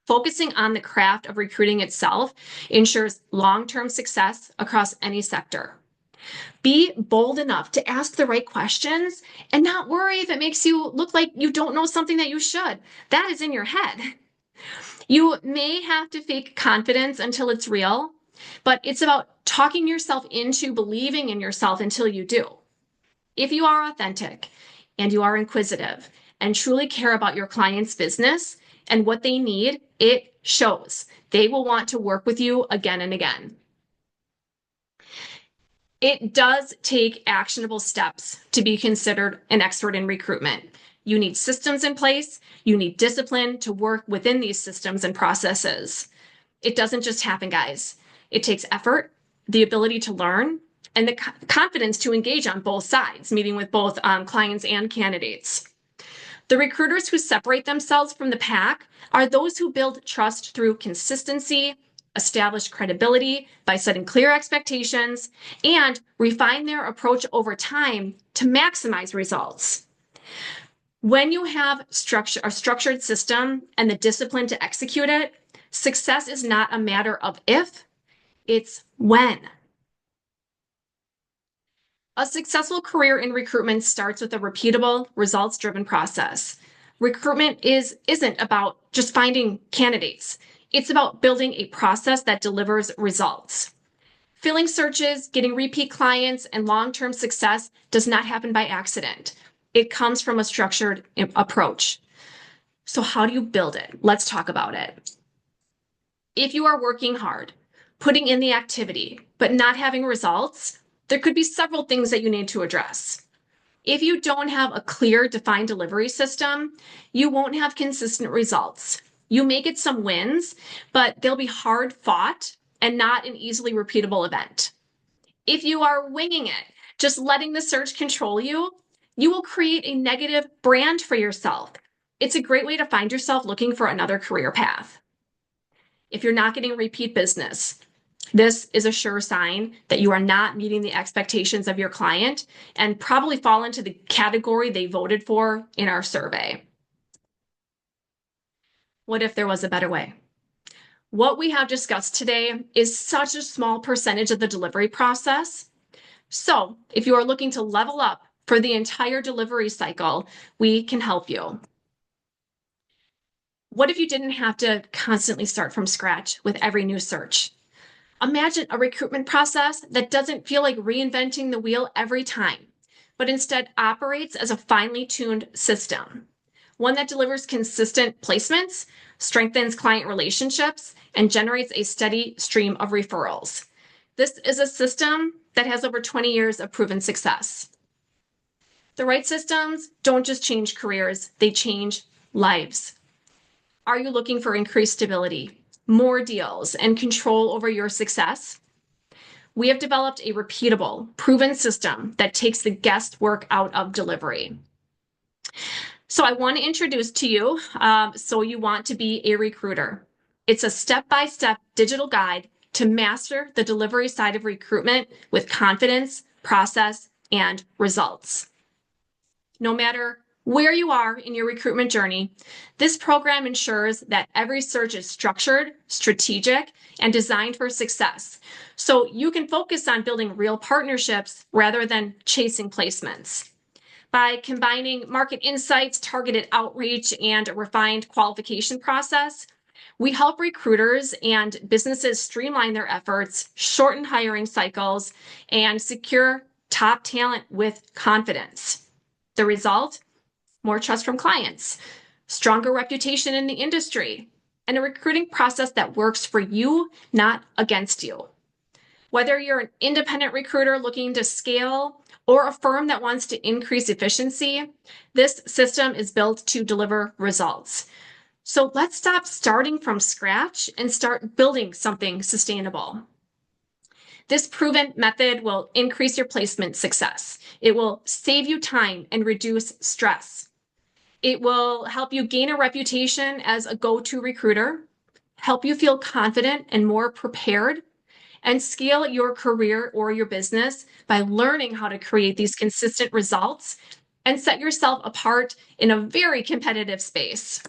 Focusing on the craft of recruiting itself ensures long-term success across any sector. Be bold enough to ask the right questions and not worry if it makes you look like you don't know something that you should. That is in your head. You may have to fake confidence until it's real, but it's about talking yourself into believing in yourself until you do. If you are authentic and you are inquisitive and truly care about your client's business and what they need, it shows. They will want to work with you again and again. It does take actionable steps to be considered an expert in recruitment. You need systems in place. You need discipline to work within these systems and processes. It doesn't just happen, guys. It takes effort, the ability to learn, and the confidence to engage on both sides, meeting with both clients and candidates. The recruiters who separate themselves from the pack are those who build trust through consistency, establish credibility by setting clear expectations, and refine their approach over time to maximize results. When you have a structured system and the discipline to execute it, success is not a matter of if, it's when. A successful career in recruitment starts with a repeatable, results-driven process. Recruitment isn't about just finding candidates. It's about building a process that delivers results. Filling searches, getting repeat clients, and long-term success does not happen by accident. It comes from a structured approach. So how do you build it? Let's talk about it. If you are working hard, putting in the activity, but not having results, there could be several things that you need to address. If you don't have a clear, defined delivery system, you won't have consistent results. You may get some wins, but they'll be hard fought and not an easily repeatable event. If you are winging it, just letting the search control you, you will create a negative brand for yourself. It's a great way to find yourself looking for another career path. If you're not getting repeat business, this is a sure sign that you are not meeting the expectations of your client and probably fall into the category they voted for in our survey. What if there was a better way? What we have discussed today is such a small percentage of the delivery process. So if you are looking to level up for the entire delivery cycle, we can help you. What if you didn't have to constantly start from scratch with every new search? Imagine a recruitment process that doesn't feel like reinventing the wheel every time, but instead operates as a finely tuned system. One that delivers consistent placements, strengthens client relationships, and generates a steady stream of referrals. This is a system that has over 20 years of proven success. The right systems don't just change careers, they change lives. Are you looking for increased stability, more deals, and control over your success? We have developed a repeatable, proven system that takes the guesswork out of delivery. So I want to introduce to you So You Want to Be a Recruiter. It's a step-by-step digital guide to master the delivery side of recruitment with confidence, process, and results. No matter where you are in your recruitment journey, this program ensures that every search is structured, strategic, and designed for success. So you can focus on building real partnerships rather than chasing placements. By combining market insights, targeted outreach, and a refined qualification process, we help recruiters and businesses streamline their efforts, shorten hiring cycles, and secure top talent with confidence. The result? More trust from clients, stronger reputation in the industry, and a recruiting process that works for you, not against you. Whether you're an independent recruiter looking to scale or a firm that wants to increase efficiency, this system is built to deliver results. So let's stop starting from scratch and start building something sustainable. This proven method will increase your placement success. It will save you time and reduce stress. It will help you gain a reputation as a go-to recruiter, help you feel confident and more prepared, and scale your career or your business by learning how to create these consistent results and set yourself apart in a very competitive space.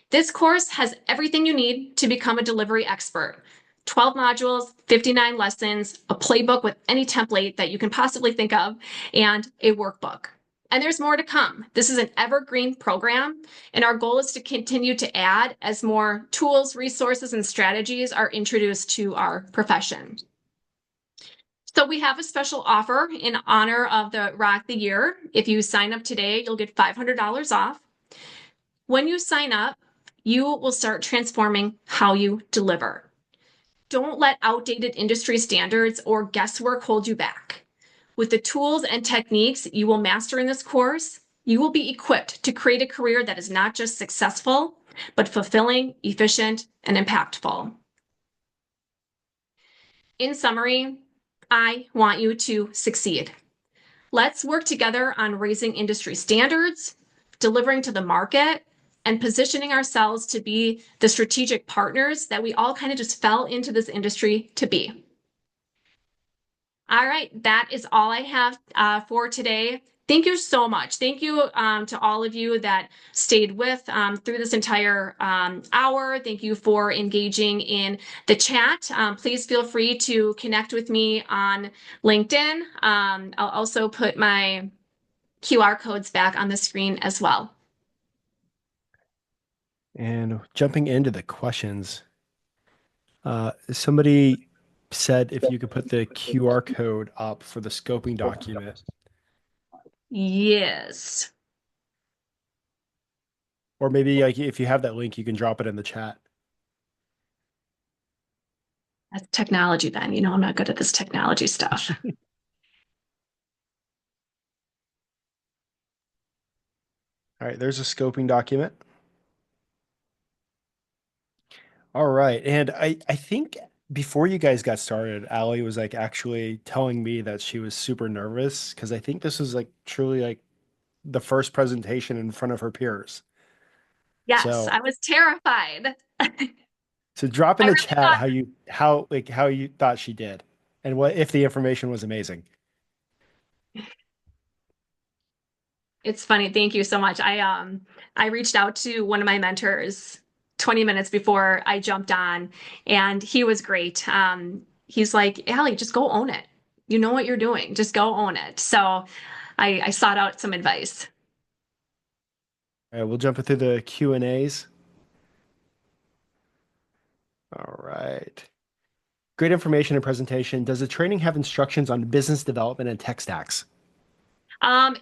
This course has everything you need to become a delivery expert. 12 modules, 59 lessons, a playbook with any template that you can possibly think of, and a workbook. And there's more to come. This is an evergreen program, and our goal is to continue to add as more tools, resources, and strategies are introduced to our profession. So we have a special offer in honor of the Rock the Year. If you sign up today, you'll get $500 off. When you sign up, you will start transforming how you deliver. Don't let outdated industry standards or guesswork hold you back. With the tools and techniques you will master in this course, you will be equipped to create a career that is not just successful, but fulfilling, efficient, and impactful. In summary, I want you to succeed. Let's work together on raising industry standards, delivering to the market, and positioning ourselves to be the strategic partners that we all kind of just fell into this industry to be. All right, that is all I have for today. Thank you so much. Thank you to all of you that stayed with through this entire hour. Thank you for engaging in the chat. Please feel free to connect with me on LinkedIn. I'll also put my QR codes back on the screen as well. And jumping into the questions, somebody said if you could put the QR code up for the scoping document, Yes. or maybe like if you have that link, you can drop it in the chat. That's technology then. I'm not good at this technology stuff. All right, there's a scoping document. All right. And I think before you guys got started, Allie was like actually telling me that she was super nervous because I think this was like truly like the first presentation in front of her peers. Yes, So I was terrified. so drop in I the really chat thought how you thought she did and what if the information was amazing. it's funny. Thank you so much. I reached out to one of my mentors 20 minutes before I jumped on, and he was great. He's like, Allie, just go own it. You know what you're doing. Just go own it. So I sought out some advice. All right, we'll jump through the Q&As. All right. Great information and presentation. Does the training have instructions on business development and tech stacks?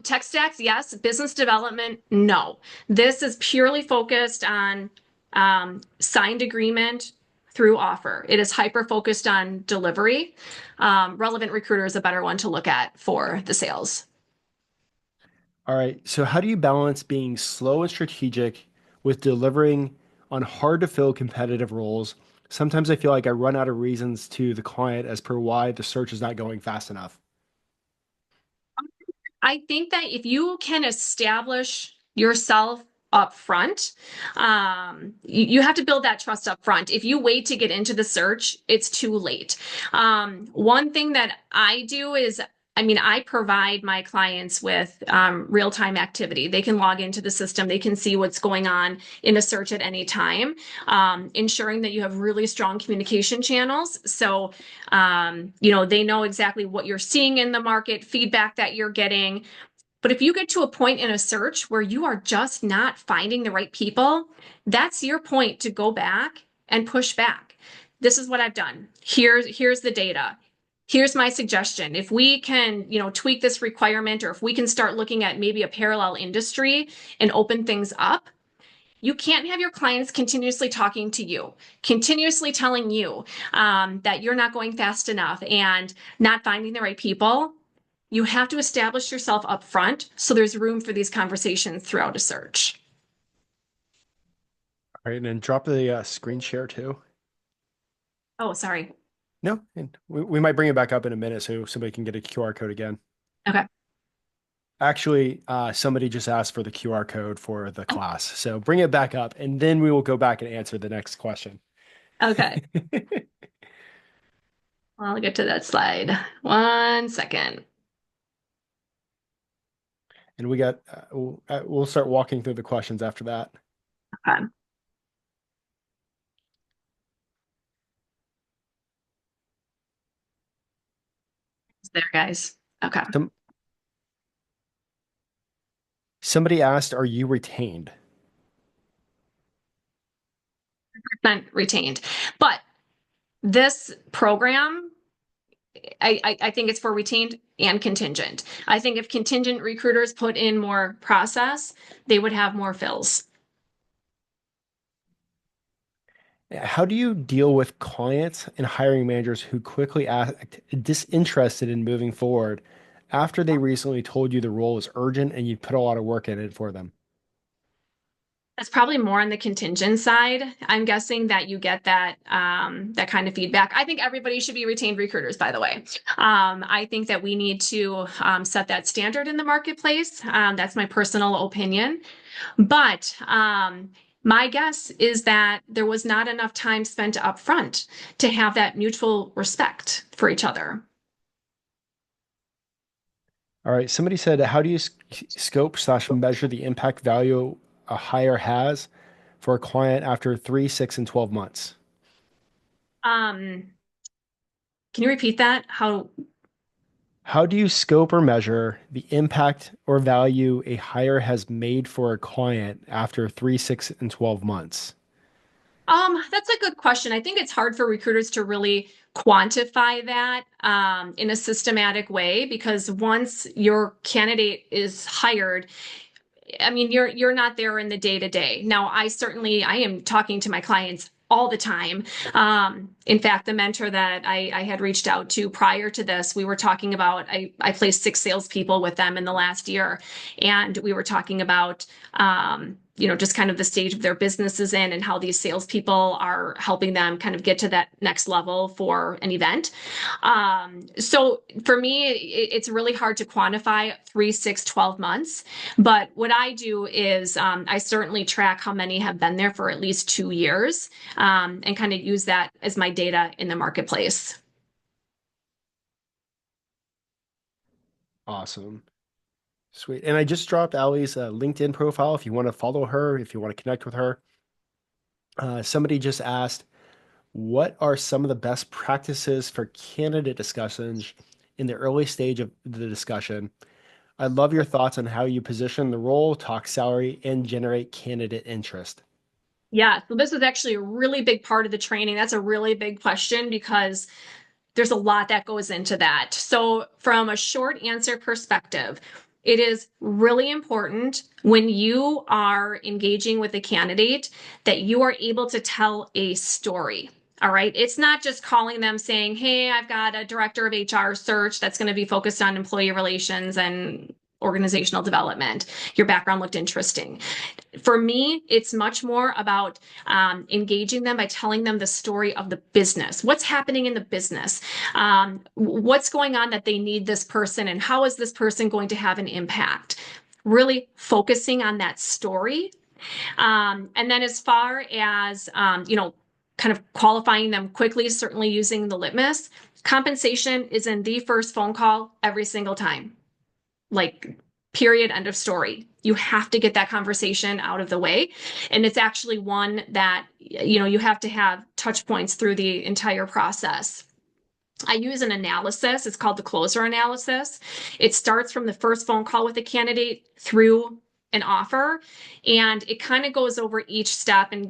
Tech stacks, yes. Business development, no. This is purely focused on signed agreement through offer. It is hyper focused on delivery. Relevant recruiter is a better one to look at for the sales. All right. So how do you balance being slow and strategic with delivering on hard to fill competitive roles? Sometimes I feel like I run out of reasons to the client as per why the search is not going fast enough. I think that if you can establish yourself up front, you have to build that trust up front. If you wait to get into the search, it's too late. One thing that I do is I provide my clients with real-time activity. They can log into the system. They can see what's going on in a search at any time, ensuring that you have really strong communication channels. So they know exactly what you're seeing in the market, feedback that you're getting. But if you get to a point in a search where you are just not finding the right people, that's your point to go back and push back. This is what I've done. Here's the data. Here's my suggestion. If we can, tweak this requirement, or if we can start looking at maybe a parallel industry and open things up, you can't have your clients continuously talking to you, continuously telling you that you're not going fast enough and not finding the right people. You have to establish yourself up front so there's room for these conversations throughout a search. All right. And then drop the screen share too. Oh, sorry. No, and we might bring it back up in a minute so somebody can get a QR code again. Okay. Actually, somebody just asked for the QR code for the class. So bring it back up and then we will go back and answer the next question. Okay. I'll get to that slide. 1 second. And we got, we'll start walking through the questions after that. Okay. It's there, guys. Okay. Some, somebody asked, are you retained? Not retained. But this program, I think it's for retained and contingent. I think if contingent recruiters put in more process, they would have more fills. How do you deal with clients and hiring managers who quickly act disinterested in moving forward after they recently told you the role is urgent and you put a lot of work in it for them? That's probably more on the contingent side. I'm guessing that you get that kind of feedback. I think everybody should be retained recruiters, by the way. I think that we need to set that standard in the marketplace. That's my personal opinion. But my guess is that there was not enough time spent up front to have that mutual respect for each other. All right. Somebody said, how do you scope slash measure the impact value a hire has for a client after 3, 6, and 12 months? Um, can you repeat that? How do you scope or measure the impact or value a hire has made for a client after 3, 6, and 12 months? That's a good question. I think it's hard for recruiters to really quantify that in a systematic way because once your candidate is hired, I mean, you're not there in the day to day. Now, I am talking to my clients all the time. In fact, the mentor that I had reached out to prior to this, we were talking about I placed 6 salespeople with them in the last year, and we were talking about just kind of the stage of their businesses in and how these salespeople are helping them kind of get to that next level for an event. So for me, it's really hard to quantify 3, 6, 12 months. But what I do is I certainly track how many have been there for at least 2 years and kind of use that as my data in the marketplace. Awesome. Sweet. And I just dropped Allie's LinkedIn profile if you want to follow her, if you want to connect with her. Somebody just asked, what are some of the best practices for candidate discussions in the early stage of the discussion? I love your thoughts on how you position the role, talk salary, and generate candidate interest. Yeah, so this is actually a really big part of the training. That's a really big question because there's a lot that goes into that. So, from a short answer perspective, it is really important when you are engaging with a candidate that you are able to tell a story. All right. It's not just calling them saying, hey, I've got a director of HR search that's going to be focused on employee relations and organizational development. Your background looked interesting. For me, it's much more about engaging them by telling them the story of the business. What's happening in the business? What's going on that they need this person, and how is this person going to have an impact? Really focusing on that story. And then, as far as, kind of qualifying them quickly, certainly using the litmus, compensation is in the first phone call every single time, like period, end of story. You have to get that conversation out of the way, and it's actually one that you have to have touch points through the entire process. I use an analysis. It's called the closer analysis. It starts from the first phone call with a candidate through an offer, and it kind of goes over each step and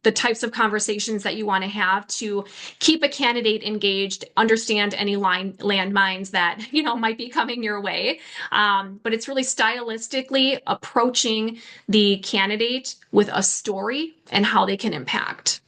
the types of conversations that you want to have to keep a candidate engaged, understand any landmines that might be coming your way. But it's really stylistically approaching the candidate with a story and how they can impact.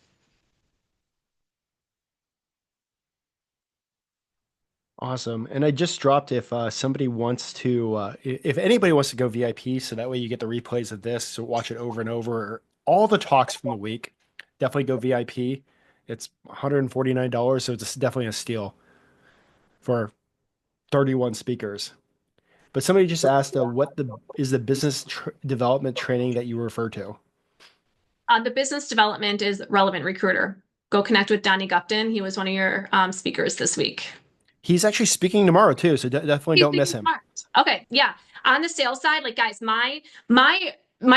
Awesome. And I just dropped if somebody wants to, if anybody wants to go VIP, so that way you get the replays of this, so watch it over and over, or all the talks from the week, definitely go VIP. It's $149, so it's definitely a steal for 31 speakers. But somebody just asked, what is the business development training that you refer to? The business development is Relevant Recruiter. Go connect with Donnie Gupton. He was one of your speakers this week. He's actually speaking tomorrow too, so definitely He's don't miss speaking him. smart. Okay, yeah. On the sales side, like guys, my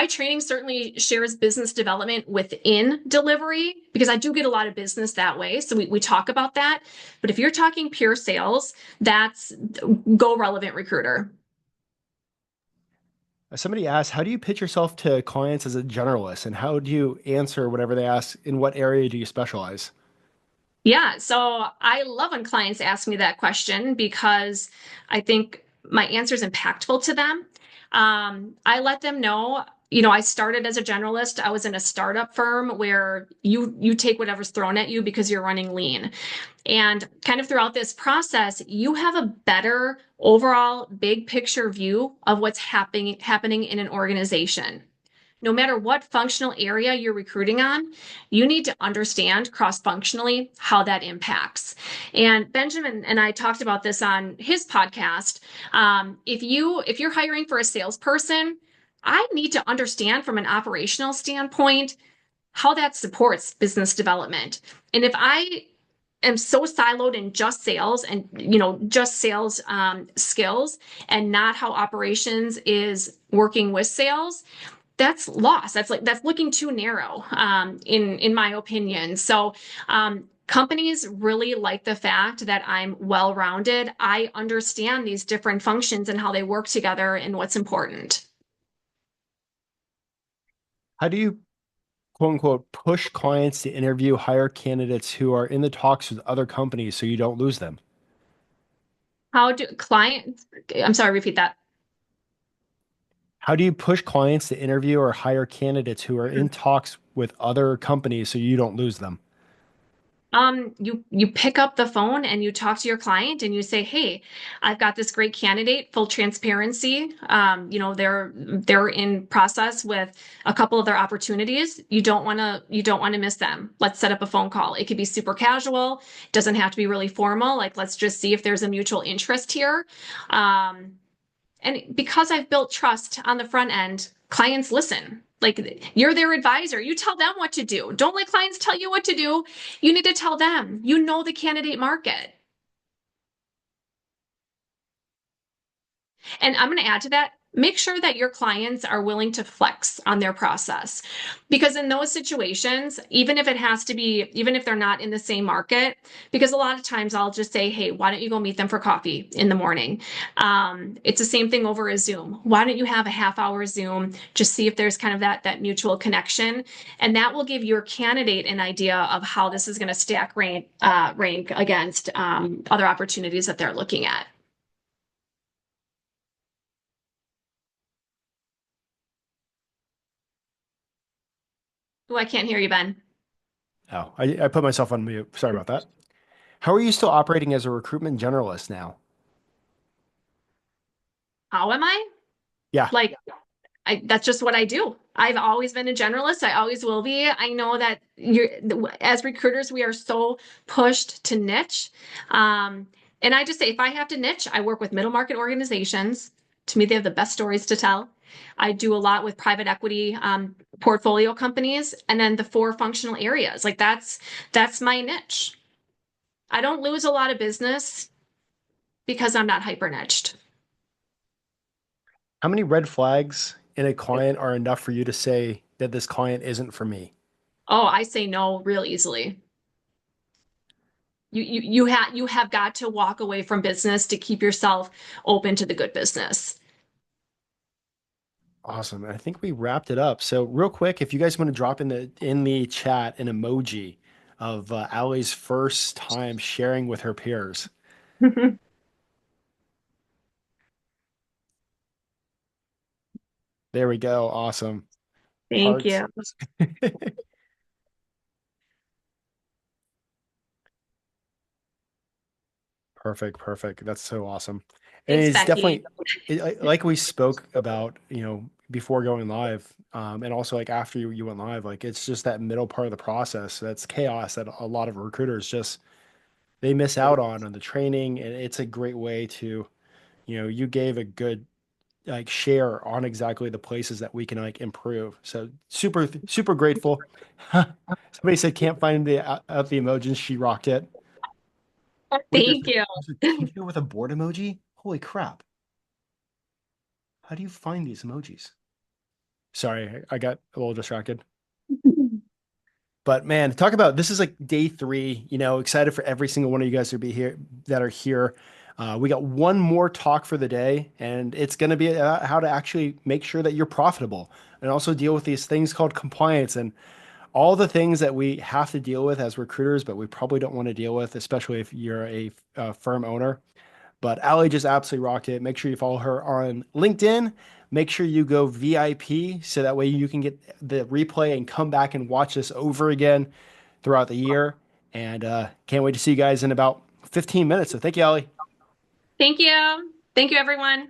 training certainly shares business development within delivery because I do get a lot of business that way. So we talk about that. But if you're talking pure sales, that's go Relevant Recruiter. Somebody asked, how do you pitch yourself to clients as a generalist, and how do you answer whatever they ask? In what area do you specialize? Yeah, so I love when clients ask me that question because I think my answer is impactful to them. I let them know, I started as a generalist. I was in a startup firm where you take whatever's thrown at you because you're running lean. And kind of throughout this process, you have a better overall big picture view of what's happening in an organization. No matter what functional area you're recruiting on, you need to understand cross-functionally how that impacts. And Benjamin and I talked about this on his podcast. If you're hiring for a salesperson, I need to understand from an operational standpoint how that supports business development. And if I am so siloed in just sales and just sales skills and not how operations is working with sales, that's lost. That's looking too narrow, in my opinion. So companies really like the fact that I'm well-rounded. I understand these different functions and how they work together and what's important. How do you quote unquote push clients to interview hire candidates who are in the talks with other companies so you don't lose them? How do clients, I'm sorry, repeat that. How do you push clients to interview or hire candidates who are in talks with other companies so you don't lose them? You pick up the phone and you talk to your client and you say, "Hey, I've got this great candidate, full transparency. They're in process with a couple of their opportunities. You don't want to miss them. Let's set up a phone call. It could be super casual, doesn't have to be really formal. Like, let's just see if there's a mutual interest here." Um, and because I've built trust on the front end, clients listen. Like you're their advisor. You tell them what to do. Don't let clients tell you what to do. You need to tell them. You know the candidate market. And I'm going to add to that, make sure that your clients are willing to flex on their process. Because in those situations, even if it has to be, even if they're not in the same market, because a lot of times I'll just say, "Hey, why don't you go meet them for coffee in the morning?" It's the same thing over a Zoom. Why don't you have a half hour Zoom? Just see if there's kind of that mutual connection. And that will give your candidate an idea of how this is going to rank against other opportunities that they're looking at. Oh, I can't hear you, Ben. Oh, I put myself on mute. Sorry about that. How are you still operating as a recruitment generalist now? How am I? Yeah. Like, that's just what I do. I've always been a generalist. I always will be. I know that as recruiters, we are so pushed to niche. Um, and I just say, if I have to niche, I work with middle market organizations. To me, they have the best stories to tell. I do a lot with private equity portfolio companies, and then the four functional areas. Like that's my niche. I don't lose a lot of business because I'm not hyper niched. How many red flags in a client are enough for you to say that this client isn't for me? Oh, I say no real easily. You have got to walk away from business to keep yourself open to the good business. Awesome. I think we wrapped it up. So real quick, if you guys want to drop in the chat an emoji of Allie's first time sharing with her peers. There we go. Awesome. Thank Hearts. you. Perfect, perfect. That's so awesome. And Thanks, it's Becky. definitely like we spoke about, before going live, and also like after you went live, like it's just that middle part of the process that's chaos that a lot of recruiters just they miss out on the training, and it's a great way to, you gave a good like share on exactly the places that we can like improve. So super super grateful. Somebody said can't find out the emojis. She rocked it. Wait, there's Thank you. there's a teacher with a board emoji? Holy crap. How do you find these emojis? Sorry, I got a little distracted. But man, talk about this is like day three, excited for every single one of you guys to be here that are here. We got one more talk for the day, and it's going to be how to actually make sure that you're profitable and also deal with these things called compliance and all the things that we have to deal with as recruiters, but we probably don't want to deal with, especially if you're a firm owner. But Allie just absolutely rocked it. Make sure you follow her on LinkedIn. Make sure you go VIP so that way you can get the replay and come back and watch this over again throughout the year. And can't wait to see you guys in about 15 minutes. So thank you, Allie. Thank you. Thank you, everyone.